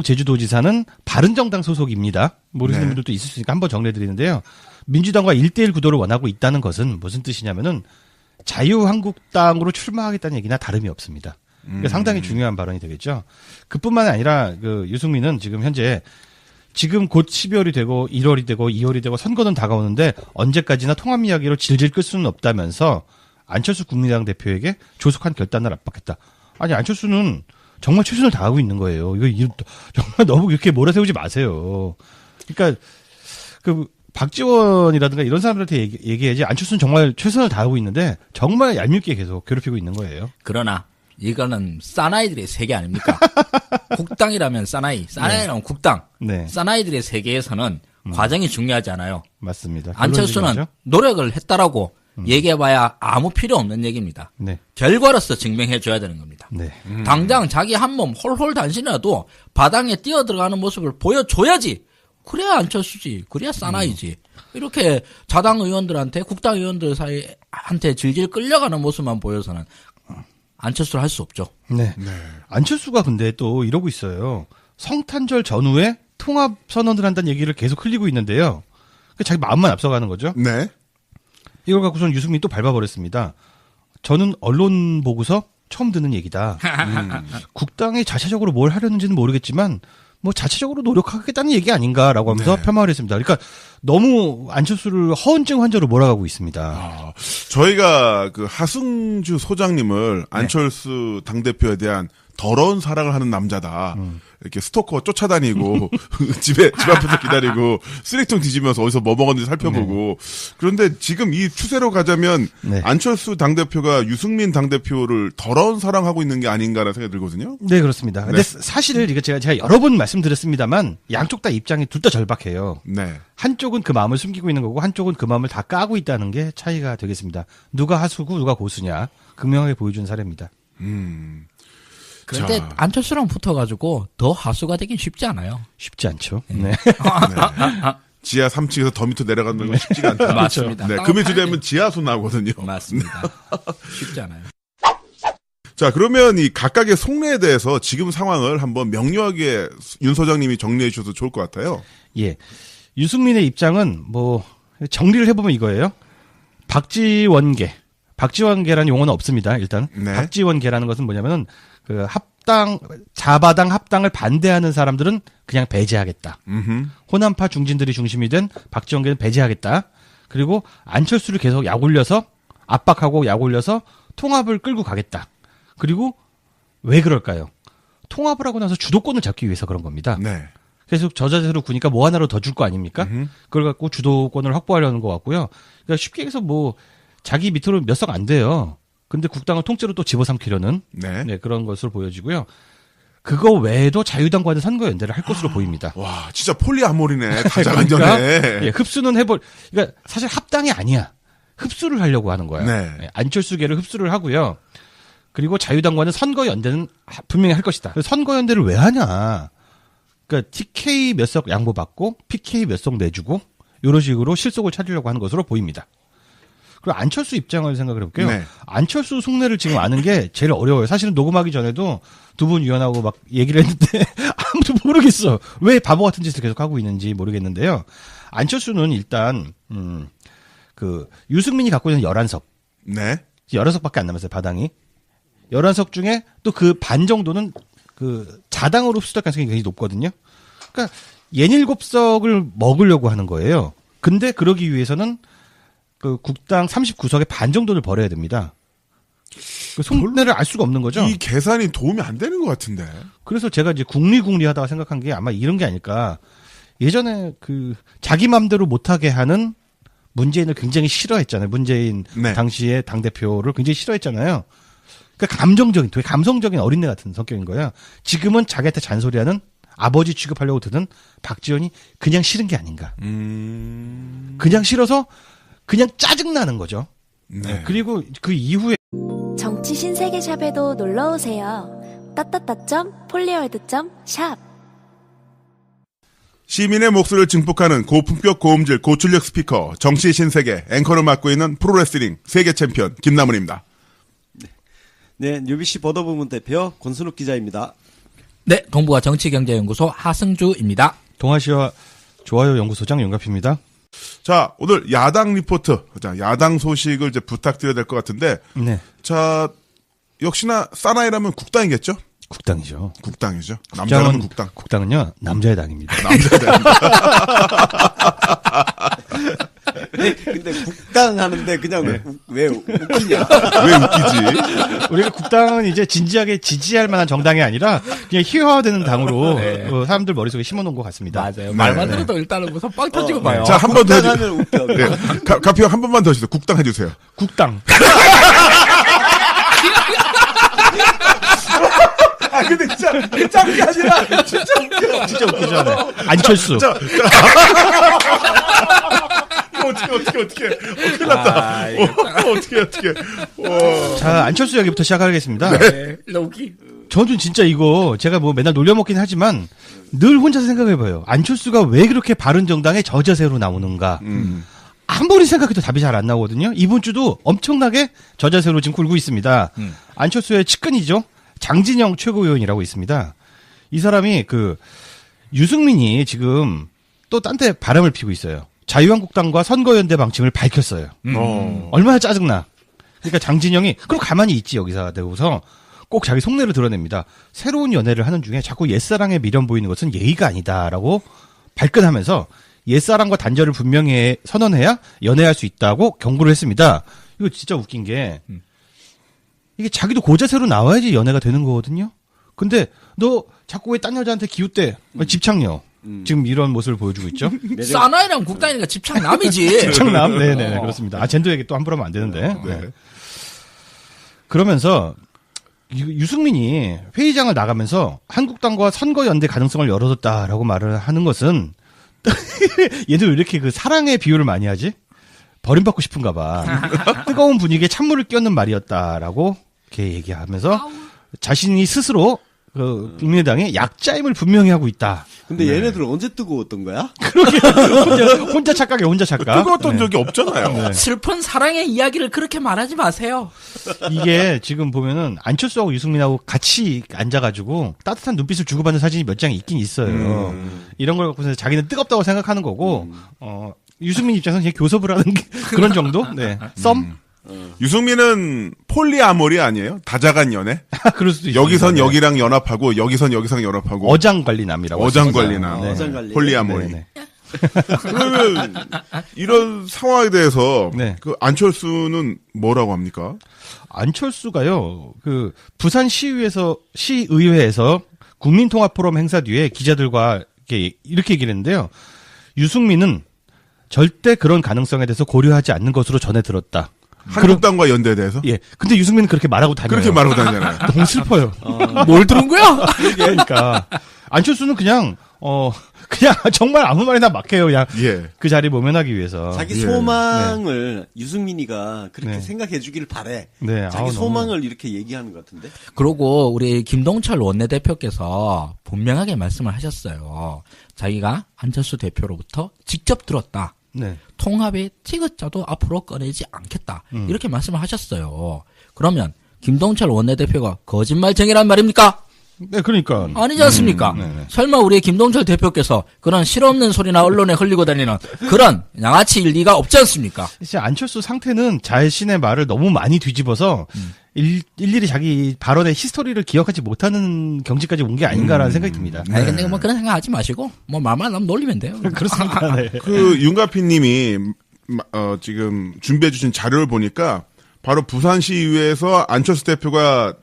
제주도지사는 바른정당 소속입니다. 모르시는 분들도 있을 수 있으니까 한번 정리해드리는데요. 민주당과 1대1 구도를 원하고 있다는 것은 무슨 뜻이냐면은 자유한국당으로 출마하겠다는 얘기나 다름이 없습니다. 그러니까 상당히 중요한 발언이 되겠죠. 그뿐만 아니라 그 유승민은 지금 현재 지금 곧 12월이 되고 1월이 되고 2월이 되고 선거는 다가오는데 언제까지나 통합 이야기로 질질 끌 수는 없다면서 안철수 국민의당 대표에게 조속한 결단을 압박했다. 아니 안철수는 정말 최선을 다하고 있는 거예요. 이거 정말 너무 이렇게 몰아세우지 마세요. 그러니까 그 박지원이라든가 이런 사람들한테 얘기해야지 안철수는 정말 최선을 다하고 있는데 정말 얄밉게 계속 괴롭히고 있는 거예요. 그러나 이거는 사나이들의 세계 아닙니까? 국당이라면 사나이라면 국당. 네. 사나이들의 세계에서는 과정이 중요하지 않아요. 맞습니다. 안철수는 노력을 했다라고 얘기해봐야 아무 필요 없는 얘기입니다. 네. 결과로서 증명해줘야 되는 겁니다. 네. 당장 자기 한 몸 홀홀 단신이라도 바닥에 뛰어들어가는 모습을 보여줘야지. 그래야 안철수지. 그래야 사나이지. 이렇게 자당 의원들한테 국당 의원들 사이한테 질질 끌려가는 모습만 보여서는 안철수를 할 수 없죠. 네. 안철수가 근데 또 이러고 있어요. 성탄절 전후에 통합 선언을 한다는 얘기를 계속 흘리고 있는데요. 자기 마음만 앞서가는 거죠. 네. 이걸 갖고서는 유승민이 또 밟아버렸습니다. 저는 언론 보고서 처음 듣는 얘기다. 국당이 자체적으로 뭘 하려는지는 모르겠지만 뭐 자체적으로 노력하겠다는 얘기 아닌가라고 하면서 네. 폄하를 했습니다. 그러니까 너무 안철수를 허언증 환자로 몰아가고 있습니다. 저희가 그 하승주 소장님을 안철수 당대표에 대한 더러운 사랑을 하는 남자다. 이렇게 스토커 쫓아다니고 집 앞에서 기다리고 쓰레기통 뒤지면서 어디서 뭐 먹었는지 살펴보고 그런데 지금 이 추세로 가자면 네. 안철수 당대표가 유승민 당대표를 더러운 사랑하고 있는 게 아닌가라는 생각이 들거든요. 네, 그렇습니다. 근데 사실 이거 제가 여러 번 말씀드렸습니다만 양쪽 다 입장이 둘 다 절박해요. 네. 한쪽은 그 마음을 숨기고 있는 거고 한쪽은 그 마음을 다 까고 있다는 게 차이가 되겠습니다. 누가 하수고 누가 고수냐 극명하게 보여준 사례입니다. 그런데 안철수랑 붙어가지고 더 하수가 되긴 쉽지 않아요. 쉽지 않죠. 네. 지하 3층에서 더 밑으로 내려가는 건 쉽지가 않다. 맞습니다. 네, 그 밑으로 되면 지하수 나거든요. 맞습니다. 쉽지 않아요. 자, 그러면 이 각각의 속내에 대해서 지금 상황을 한번 명료하게 윤 소장님이 정리해 주셔도 좋을 것 같아요. 예. 유승민의 입장은 뭐 정리를 해보면 이거예요. 박지원계라는 용어는 없습니다. 일단 네. 박지원계라는 것은 뭐냐면은 그 자바당 합당을 반대하는 사람들은 그냥 배제하겠다. 호남파 중진들이 중심이 된 박지원계는 배제하겠다. 그리고 안철수를 계속 약올려서 압박하고 약올려서 통합을 끌고 가겠다. 그리고 왜 그럴까요? 통합을 하고 나서 주도권을 잡기 위해서 그런 겁니다. 네. 계속 저자세로 구니까 뭐 하나로 더 줄 거 아닙니까? 그걸 갖고 주도권을 확보하려는 것 같고요. 그러니까 쉽게 해서 뭐 자기 밑으로 몇 석 안 돼요. 근데 국당을 통째로 또 집어삼키려는 네. 그런 것으로 보여지고요. 그거 외에도 자유당과는 선거 연대를 할 것으로 보입니다. 와, 진짜 폴리아모리네. 가장 그러니까 안전해. 예, 흡수는 그러니까 사실 합당이 아니야. 흡수를 하려고 하는 거야. 네. 예, 안철수계를 흡수를 하고요. 그리고 자유당과는 선거 연대는 분명히 할 것이다. 선거 연대를 왜 하냐? 그러니까 TK 몇 석 양보받고 PK 몇 석 내주고 이런 식으로 실속을 찾으려고 하는 것으로 보입니다. 그리고 안철수 입장을 생각을 해볼게요. 네. 안철수 속내를 지금 아는 게 제일 어려워요. 사실은 녹음하기 전에도 두 분 위원하고 막 얘기를 했는데 아무도 모르겠어. 왜 바보 같은 짓을 계속 하고 있는지 모르겠는데요. 안철수는 일단 그 유승민이 갖고 있는 11석. 네. 11석밖에 안 남았어요, 바당이. 11석 중에 또 그 반 정도는 그 자당으로 흡수될 가능성이 굉장히 높거든요. 그러니까 67석을 먹으려고 하는 거예요. 근데 그러기 위해서는 그 국당 39석의 반 정도를 벌어야 됩니다. 그 속내를 알 수가 없는 거죠. 이 계산이 도움이 안 되는 것 같은데. 그래서 제가 이제 국리 하다가 생각한 게 아마 이런 게 아닐까. 예전에 그 자기 맘대로 못하게 하는 문재인을 굉장히 싫어했잖아요. 문재인 네. 당시에 당대표를 굉장히 싫어했잖아요. 그러니까 되게 감성적인 어린애 같은 성격인 거야. 지금은 자기한테 잔소리하는 아버지 취급하려고 드는 박지원이 그냥 싫은 게 아닌가. 그냥 싫어서 그냥 짜증나는 거죠. 네. 그리고 그 이후에 정치 신세계샵에도 놀러오세요. @폴리월드.샵 시민의 목소리를 증폭하는 고품격 고음질 고출력 스피커 정치 신세계 앵커를 맡고 있는 프로레슬링 세계 챔피언 김남훈입니다. 네, UBC 보도부문 대표 권순욱 기자입니다. 네, 동부가 정치경제연구소 하승주입니다. 동아시아 좋아요 연구소장 영갑입니다. 자, 오늘 야당 리포트, 자, 야당 소식을 이제 부탁드려야 될 것 같은데, 네. 자, 역시나 사나이라면 국당이겠죠? 국당이죠. 국당이죠. 남자라면 국당. 국당은요, 남자의 당입니다. 남자의 당. 근데 국당 하는데 그냥 왜 웃기냐? 왜 웃기지? 우리가 국당은 이제 진지하게 지지할 만한 정당이 아니라 그냥 희화화되는 당으로 사람들 머릿속에 심어놓은 것 같습니다. 맞아요. 말만 들어도 일단은 무슨 빵 터지고 봐요. 자, 한 번 더 해주세요. 국당 하면 웃겨. 네. 가피 형 한 번만 더 해주세요. 국당 해주세요. 국당. 아, 근데 진짜 짱이 아니라 진짜 웃겨. 진짜 웃기죠. 네. 안철수. 어떻게. 큰일 났다. 어떻게. 자, 안철수 이야기부터 시작하겠습니다. 네. 웃기. 저는 진짜 이거 제가 뭐 맨날 놀려먹긴 하지만 늘 혼자서 생각해봐요. 안철수가 왜 그렇게 바른정당의 저자세로 나오는가. 아무리 생각해도 답이 잘 안 나오거든요. 이번 주도 엄청나게 저자세로 지금 굴고 있습니다. 안철수의 측근이죠. 장진영 최고위원이라고 있습니다. 이 사람이 유승민이 지금 또 딴 데 바람을 피고 있어요. 자유한국당과 선거연대 방침을 밝혔어요. 얼마나 짜증나. 그러니까 장진영이 그럼 가만히 있지 여기서 되고서 꼭 자기 속내를 드러냅니다. 새로운 연애를 하는 중에 자꾸 옛사랑에 미련 보이는 것은 예의가 아니다라고 발끈하면서 옛사랑과 단절을 분명히 선언해야 연애할 수 있다고 경고를 했습니다. 이거 진짜 웃긴 게 이게 자기도 고자세로 나와야지 연애가 되는 거거든요. 근데 너 자꾸 왜 딴 여자한테 기웃대? 집착녀. 지금 이런 모습을 보여주고 있죠. 사나이랑 국당이니까 집착남이지. 집착남. 네네 그렇습니다. 젠더 얘기 또 함부로 하면 안 되는데. 네. 그러면서 유승민이 회의장을 나가면서 한국당과 선거연대 가능성을 열어뒀다라고 말을 하는 것은 얘들 왜 이렇게 사랑의 비유를 많이 하지? 버림받고 싶은가 봐. 뜨거운 분위기에 찬물을 끼얹는 말이었다라고 이렇게 얘기하면서 자신이 스스로 국민의당의 약자임을 분명히 하고 있다. 근데 얘네들 언제 뜨거웠던 거야? 그러게 혼자 착각해 혼자 착각. 뜨거웠던 적이 없잖아요. 슬픈 사랑의 이야기를 그렇게 말하지 마세요. 이게 지금 보면은 안철수하고 유승민하고 같이 앉아가지고 따뜻한 눈빛을 주고받는 사진이 몇 장 있긴 있어요. 이런 걸 갖고서 자기는 뜨겁다고 생각하는 거고, 유승민 입장에서는 그냥 교섭을 하는 그런 정도? 네. 썸? 유승민은 폴리아모리 아니에요? 다자간 연애? 그럴 수도 있어요. 여기선 여기랑 연합하고 여기선 여기랑 연합하고 어장관리남이라고. 어장관리남. 네. 어장관리. 폴리아모리. 네. 그러면 이런 상황에 대해서 네. 안철수는 뭐라고 합니까? 안철수가요. 부산 시의회에서 국민통합포럼 행사 뒤에 기자들과 이렇게 얘기를 했는데요. 유승민은 절대 그런 가능성에 대해서 고려하지 않는 것으로 전해 들었다. 한국당과 연대에 대해서? 예. 근데 유승민은 그렇게 말하고 다녀요. 그렇게 말하고 다니잖아요. 너무 슬퍼요. 뭘 들은 거야? 그러니까 안철수는 그냥 정말 아무 말이나 막 해요. 그냥 그 자리 모면하기 위해서. 자기 소망을 유승민이가 그렇게 생각해 주길 바래. 네. 자기 소망을 이렇게 얘기하는 것 같은데. 그러고 우리 김동철 원내대표께서 분명하게 말씀을 하셨어요. 자기가 안철수 대표로부터 직접 들었다. 네. 통합의 티귿자도 앞으로 꺼내지 않겠다. 이렇게 말씀을 하셨어요. 그러면 김동철 원내대표가 거짓말쟁이란 말입니까? 네, 그러니까. 아니지 않습니까? 설마 우리 김동철 대표께서 그런 실없는 소리나 언론에 흘리고 다니는 그런 양아치 일리가 없지 않습니까? 이제 안철수 상태는 자신의 말을 너무 많이 뒤집어서 일일이 자기 발언의 히스토리를 기억하지 못하는 경지까지 온 게 아닌가라는 생각이 듭니다. 아니, 근데 뭐 그런 생각 하지 마시고, 말만 하면 놀리면 돼요. 그렇습니다. 네. 윤가피 님이, 지금 준비해주신 자료를 보니까, 바로 부산시의회에서 안철수 대표가,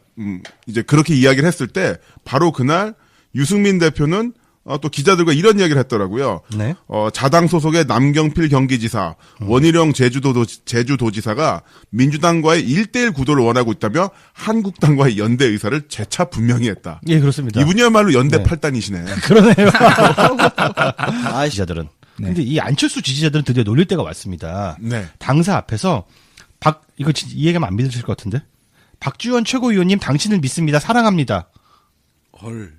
이제 그렇게 이야기를 했을 때, 바로 그날 유승민 대표는 또 기자들과 이런 이야기를 했더라고요. 네. 자당 소속의 남경필 경기지사, 원희룡 제주도지사가 민주당과의 1대1 구도를 원하고 있다며 한국당과의 연대 의사를 재차 분명히 했다. 예, 그렇습니다. 이분이야말로 연대 8단이시네. 그러네요. 지지자들은. 근데 이 안철수 지지자들은 드디어 놀릴 때가 왔습니다. 네. 당사 앞에서 이거 이 얘기하면 안 믿으실 것 같은데? 박지원 최고위원님 당신을 믿습니다. 사랑합니다. 헐.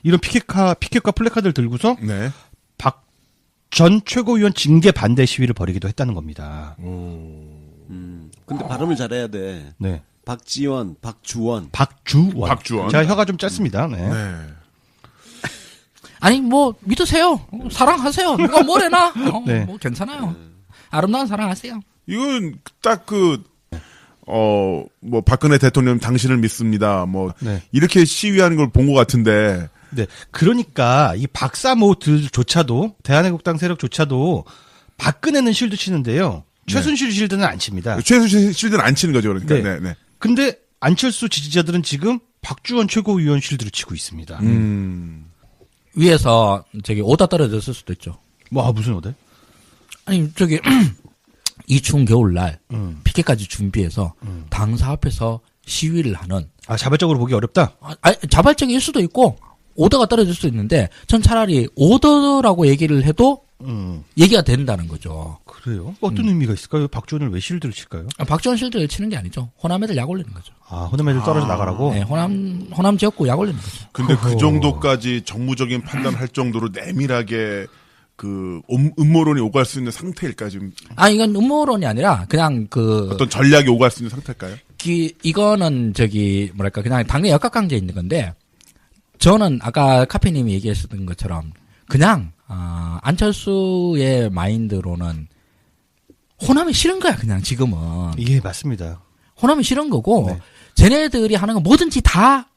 이런 피켓과 플래카드를 들고서 네. 박 전 최고위원 징계 반대 시위를 벌이기도 했다는 겁니다. 근데 발음을 잘해야 돼. 네. 박지원, 박주원. 제가 혀가 좀 짧습니다. 네. 네. 아니, 믿으세요. 사랑하세요. 누가 뭐래나? 네. 괜찮아요. 아름다운 사랑하세요. 이건 딱 뭐 박근혜 대통령 당신을 믿습니다. 뭐 네. 이렇게 시위하는 걸 본 것 같은데. 네. 그러니까 이 박사모들조차도 대한애국당 세력조차도 박근혜는 실드 치는데요. 최순실 실드는 안 칩니다. 최순실 실드는 안 치는 거죠, 그러니까. 네. 네, 네. 근데 안철수 지지자들은 지금 박주원 최고위원 실드를 치고 있습니다. 위에서 오다 떨어졌을 수도 있죠. 뭐 무슨 오대? 아니 이 추운 겨울날 피켓까지 준비해서 당사 앞에서 시위를 하는. 자발적으로 보기 어렵다? 자발적일 수도 있고 오더가 떨어질 수도 있는데 전 차라리 오더라고 얘기를 해도 얘기가 된다는 거죠. 그래요? 어떤 의미가 있을까요? 박주원을 왜 실드를 칠까요? 박주원 실드를 치는 게 아니죠. 호남 애들 약 올리는 거죠. 호남 애들 떨어져 나가라고? 네, 호남 지역구 약 올리는 거죠. 근데 그 정도까지 정무적인 판단할 정도로 내밀하게 그 음모론이 오갈 수 있는 상태일까 지금? 이건 음모론이 아니라 그냥 어떤 전략이 오갈 수 있는 상태일까요? 이거는 그냥 당내 역학관계에 있는 건데 저는 아까 카페님이 얘기했었던 것처럼 그냥 안철수의 마인드로는 호남이 싫은 거야 그냥 지금은. 예, 맞습니다. 호남이 싫은 거고 네. 쟤네들이 하는 거 뭐든지 다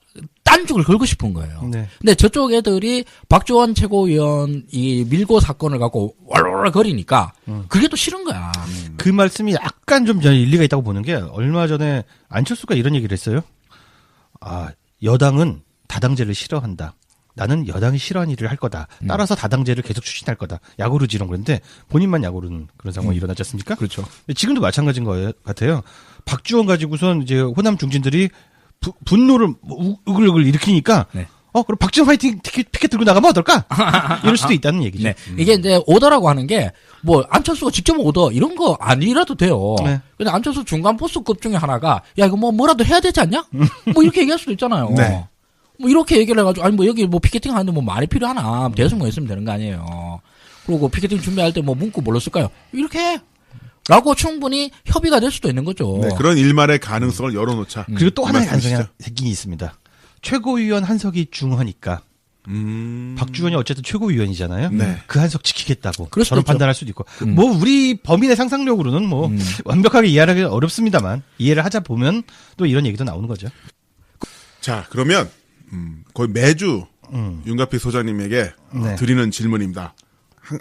딴죽을 걸고 싶은 거예요. 네. 근데 저쪽 애들이 박주원 최고위원이 밀고 사건을 갖고 왈왈 거리니까 그게 또 싫은 거야. 그 말씀이 약간 좀 일리가 있다고 보는 게 얼마 전에 안철수가 이런 얘기를 했어요. 여당은 다당제를 싫어한다. 나는 여당이 싫어하는 일을 할 거다. 따라서 다당제를 계속 추진할 거다. 야구르지 이런 건데 본인만 야구르는 그런 상황이 일어나지 않습니까? 그렇죠. 지금도 마찬가지인 것 같아요. 박주원 가지고선 이제 호남 중진들이 분노를 우글우글 일으키니까 네. 그럼 박지원 파이팅 피켓 들고 나가면 어떨까? 이럴 수도 있다는 얘기죠. 네. 이게 이제 오더라고 하는 게 뭐 안철수가 직접 오더 이런 거 아니라도 돼요. 네. 근데 안철수 중간 보스급 중에 하나가 야 이거 뭐라도 해야 되지 않냐? 뭐 이렇게 얘기할 수도 있잖아요. 네. 뭐 이렇게 얘기를 해가지고 아니 뭐 여기 뭐 피켓팅 하는데 뭐 말이 필요하나 대승만 있으면 되는 거 아니에요. 그리고 피켓팅 준비할 때 뭐 문구 뭘로 쓸까요? 이렇게 해. 라고 충분히 협의가 될 수도 있는 거죠. 네, 그런 일말의 가능성을 열어놓자. 그리고 또 하나의 말씀이시죠? 가능성이 생긴 게 있습니다. 최고위원 한석이 중허니까 박주원이 어쨌든 최고위원이잖아요. 네. 그 한석 지키겠다고 그럴 수도 저런 있죠. 판단할 수도 있고 뭐 우리 범인의 상상력으로는 뭐 완벽하게 이해하기 어렵습니다만 이해를 하자 보면 또 이런 얘기도 나오는 거죠. 자, 그러면 거의 매주 윤가피 소장님에게 네. 드리는 질문입니다.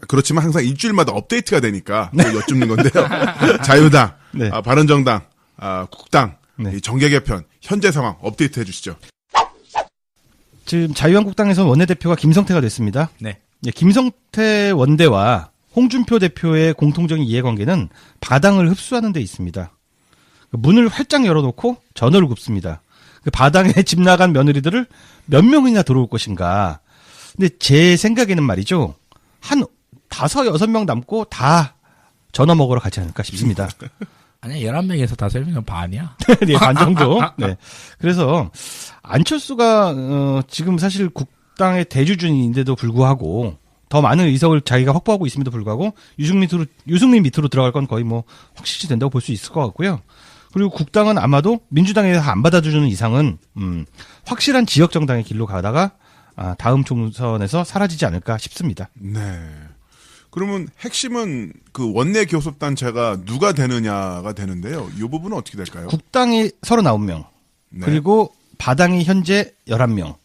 그렇지만 항상 일주일마다 업데이트가 되니까 또 여쭙는 건데요. 자유당, 네. 바른정당, 국당, 네. 이 정계 개편 현재 상황 업데이트 해주시죠. 지금 자유한국당에서 원내대표가 김성태가 됐습니다. 네. 김성태 원대와 홍준표 대표의 공통적인 이해관계는 바당을 흡수하는 데 있습니다. 문을 활짝 열어놓고 전화를 굽습니다. 그 바당에 집 나간 며느리들을 몇 명이나 들어올 것인가. 근데 제 생각에는 말이죠. 한 5-6명 남고 다 전화 먹으러 가지 않을까 싶습니다. 아니 11명에서 5명은 반이야. 네, 반 정도. 네. 그래서 안철수가 지금 사실 국당의 대주주인인데도 불구하고 더 많은 의석을 자기가 확보하고 있음에도 불구하고 유승민 밑으로 들어갈 건 거의 뭐 확실시 된다고 볼 수 있을 것 같고요. 그리고 국당은 아마도 민주당에서 안 받아주는 이상은 확실한 지역 정당의 길로 가다가 다음 총선에서 사라지지 않을까 싶습니다. 네. 그러면 핵심은 그 원내 교섭단체가 누가 되느냐가 되는데요. 이 부분은 어떻게 될까요? 국당이 39명. 네. 그리고 바당이 현재 11명.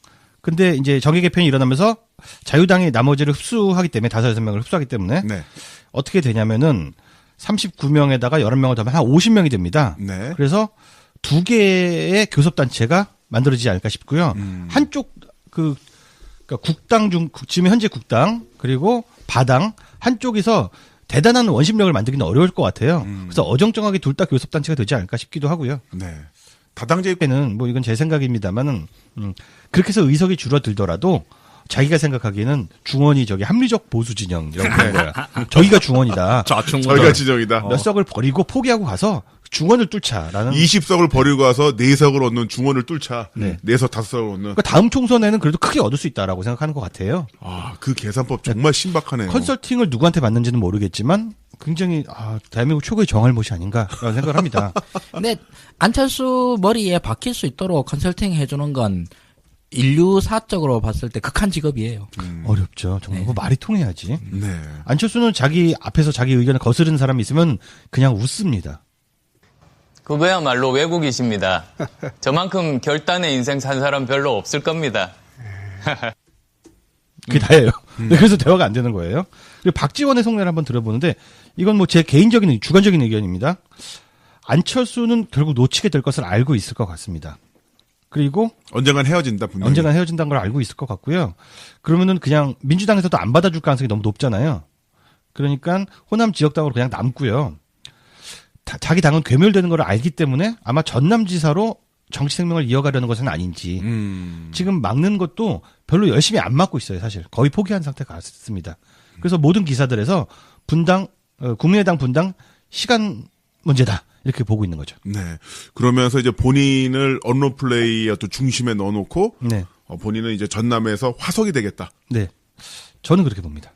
근데 이제 정계 개편이 일어나면서 자유당이 나머지를 흡수하기 때문에 5-6명을 흡수하기 때문에 네. 어떻게 되냐면은 39명에다가 11명을 더하면 한 50명이 됩니다. 네. 그래서 2개의 교섭단체가 만들어지지 않을까 싶고요. 한쪽 그러니까 국당 지금 현재 국당 그리고 바당 한쪽에서 대단한 원심력을 만들기는 어려울 것 같아요. 그래서 어정쩡하게 둘 다 교섭단체가 되지 않을까 싶기도 하고요. 네. 다당제 때는 뭐 이건 제 생각입니다만은 그렇게 해서 의석이 줄어들더라도 자기가 생각하기에는 중원이 합리적 보수 진영이라고 하는 거야. 저기가 중원이다. 저희가 지정이다. 몇 석을 버리고 포기하고 가서 중원을 뚫자라는. 20석을 버리고 가서 4석을 얻는 중원을 뚫자. 네. 4석 5석을 얻는. 그러니까 다음 총선에는 그래도 크게 얻을 수 있다라고 생각하는 것 같아요. 그 계산법 정말 신박하네요. 컨설팅을 누구한테 받는지는 모르겠지만 굉장히 대한민국 최고의 정할못이 아닌가라는 생각을 합니다. 근데 안철수 머리에 박힐 수 있도록 컨설팅 해주는 건 인류사적으로 봤을 때 극한 직업이에요. 어렵죠. 정말 뭐 말이 통해야지. 네. 안철수는 자기 앞에서 자기 의견을 거스르는 사람이 있으면 그냥 웃습니다. 그거야말로 왜곡이십니다. 저만큼 결단의 인생 산 사람 별로 없을 겁니다. 그게 다예요. 그래서 대화가 안 되는 거예요. 그리고 박지원의 속내를 한번 들어보는데 이건 뭐 제 개인적인 주관적인 의견입니다. 안철수는 결국 놓치게 될 것을 알고 있을 것 같습니다. 그리고 언젠간 헤어진다 분명히. 언젠간 헤어진다는 걸 알고 있을 것 같고요. 그러면은 그냥 민주당에서도 안 받아줄 가능성이 너무 높잖아요. 그러니까 호남 지역당으로 그냥 남고요. 자기 당은 괴멸되는 걸 알기 때문에 아마 전남지사로 정치 생명을 이어가려는 것은 아닌지. 지금 막는 것도 별로 열심히 안 막고 있어요, 사실. 거의 포기한 상태 같습니다. 그래서 모든 기사들에서 분당, 국민의당 분당 시간 문제다. 이렇게 보고 있는 거죠. 네. 그러면서 이제 본인을 언론 플레이의 또 중심에 넣어놓고 네. 본인은 이제 전남에서 화석이 되겠다. 네. 저는 그렇게 봅니다.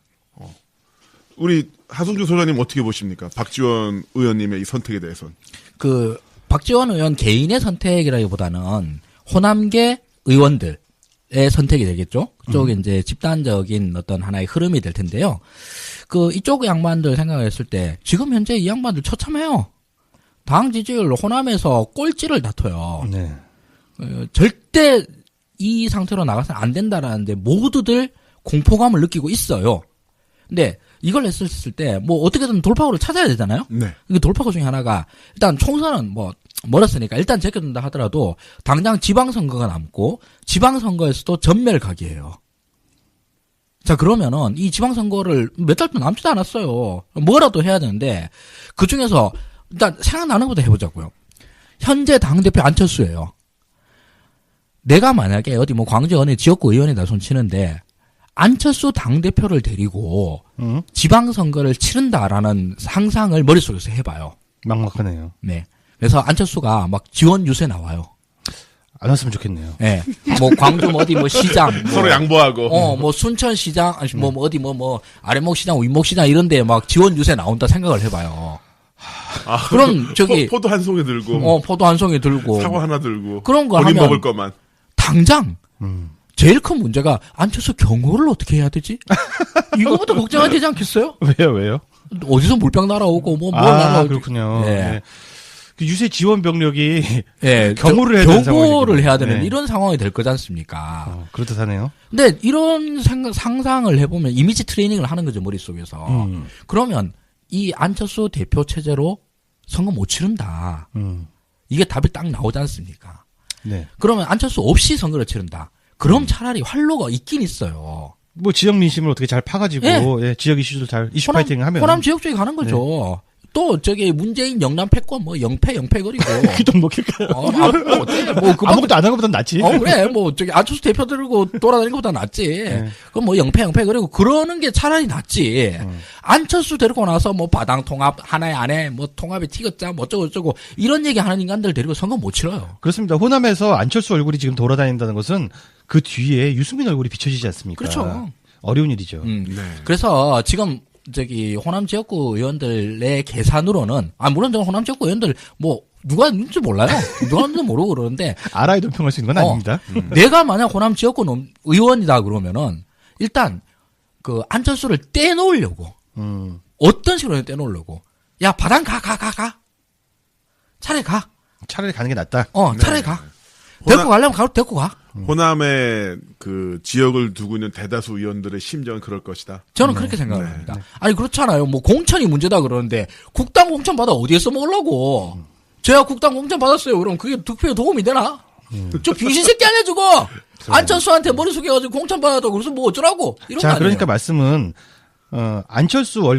우리 하승주 소장님 어떻게 보십니까? 박지원 의원님의 이 선택에 대해서는. 박지원 의원 개인의 선택이라기보다는 호남계 의원들의 선택이 되겠죠. 그쪽이 이제 집단적인 어떤 하나의 흐름이 될 텐데요. 이쪽 양반들 생각했을 때 지금 현재 이 양반들 처참해요. 당 지지율 호남에서 꼴찌를 다퉈요. 네. 절대 이 상태로 나가서는 안 된다라는데 모두들 공포감을 느끼고 있어요. 근데 이걸 했을 때 뭐 어떻게든 돌파구를 찾아야 되잖아요. 네. 그 돌파구 중에 하나가 일단 총선은 뭐 멀었으니까 일단 제껴둔다 하더라도 당장 지방선거가 남고 지방선거에서도 전멸각이에요. 자, 그러면은 이 지방선거를 몇 달도 남지도 않았어요. 뭐라도 해야 되는데 그 중에서 일단 생각나는 것부터 해보자고요. 현재 당대표 안철수예요. 내가 만약에 어디 뭐 광주 어느 지역구 의원에다 손치는데 안철수 당대표를 데리고 지방선거를 치른다라는 상상을 머릿속에서 해봐요. 막막하네요. 네. 그래서 안철수가 막 지원 유세 나와요. 안 왔으면 좋겠네요. 네. 뭐 광주 어디 뭐 시장. 서로 양보하고. 뭐 순천시장, 아니 뭐 어디 뭐 아래목시장, 윗목시장 이런데 막 지원 유세 나온다 생각을 해봐요. 그럼 저기. 포도 한 송이 들고. 포도 한 송이 들고. 사과 하나 들고. 그런 거 본인 하면. 먹을 것만. 당장. 제일 큰 문제가 안철수 경호를 어떻게 해야 되지? 이거부터 걱정해야 되지 않겠어요? 왜요? 어디서 물병 날아오고 뭘 날아오고. 그렇군요. 네. 네. 그 유세 지원 병력이 네, 경호를 해야 되는 경호를 해야 되는 네. 이런 상황이 될 거지 않습니까? 그렇다네요. 근데 이런 상상을 해보면 이미지 트레이닝을 하는 거죠, 머릿속에서. 그러면 이 안철수 대표 체제로 선거 못 치른다. 이게 답이 딱 나오지 않습니까? 네. 그러면 안철수 없이 선거를 치른다. 그럼 차라리 활로가 있긴 있어요. 뭐 지역 민심을 어떻게 잘 파가지고 네. 예, 지역 이슈들 잘 이슈 파이팅을 하면 호남 지역 쪽에 가는 거죠. 네. 또 저기 문재인 영남 패권 뭐 영패 거리고. 그게 좀 먹힐까요? 아무것도 안 한 것보단 낫지. 그래 뭐 저기 안철수 대표 들고 돌아다니는 것보다 낫지. 네. 그럼 뭐 영패 거리고 그러는 게 차라리 낫지. 안철수 데리고 나서 뭐 바당 통합 하나의 안에 뭐 통합에 튀겼자 뭐 어쩌고 이런 얘기 하는 인간들 데리고 선거 못 치러요. 그렇습니다. 호남에서 안철수 얼굴이 지금 돌아다닌다는 것은 그 뒤에 유승민 얼굴이 비춰지지 않습니까? 그렇죠. 어려운 일이죠. 네. 그래서 지금 저기 호남 지역구 의원들의 계산으로는 물론 저 호남 지역구 의원들 뭐 누가 있는지 몰라요. 누가 있는지 모르고 그러는데 알아야 논평할 수 있는 건 아닙니다. 내가 만약 호남 지역구 의원이다 그러면은 일단 그 안철수를 떼놓으려고 어떤 식으로 떼놓으려고 야 바당 가 차라리 가 차라리 가는 게 낫다. 차라리 가 데리고 가려면 데리고 가. 호남의 그 지역을 두고 있는 대다수 의원들의 심정은 그럴 것이다. 저는 그렇게 생각을 합니다. 아니 그렇잖아요. 뭐 공천이 문제다 그러는데 국당 공천 받아 어디에 써먹으려고. 제가 국당 공천 받았어요. 그럼 그게 득표에 도움이 되나? 저 귀신 새끼 안 해주고 안철수한테 머리 숙여가지고 공천 받아도 그래서 뭐 어쩌라고 이런 거 아니에요. 그러니까 말씀은 안철수 얼굴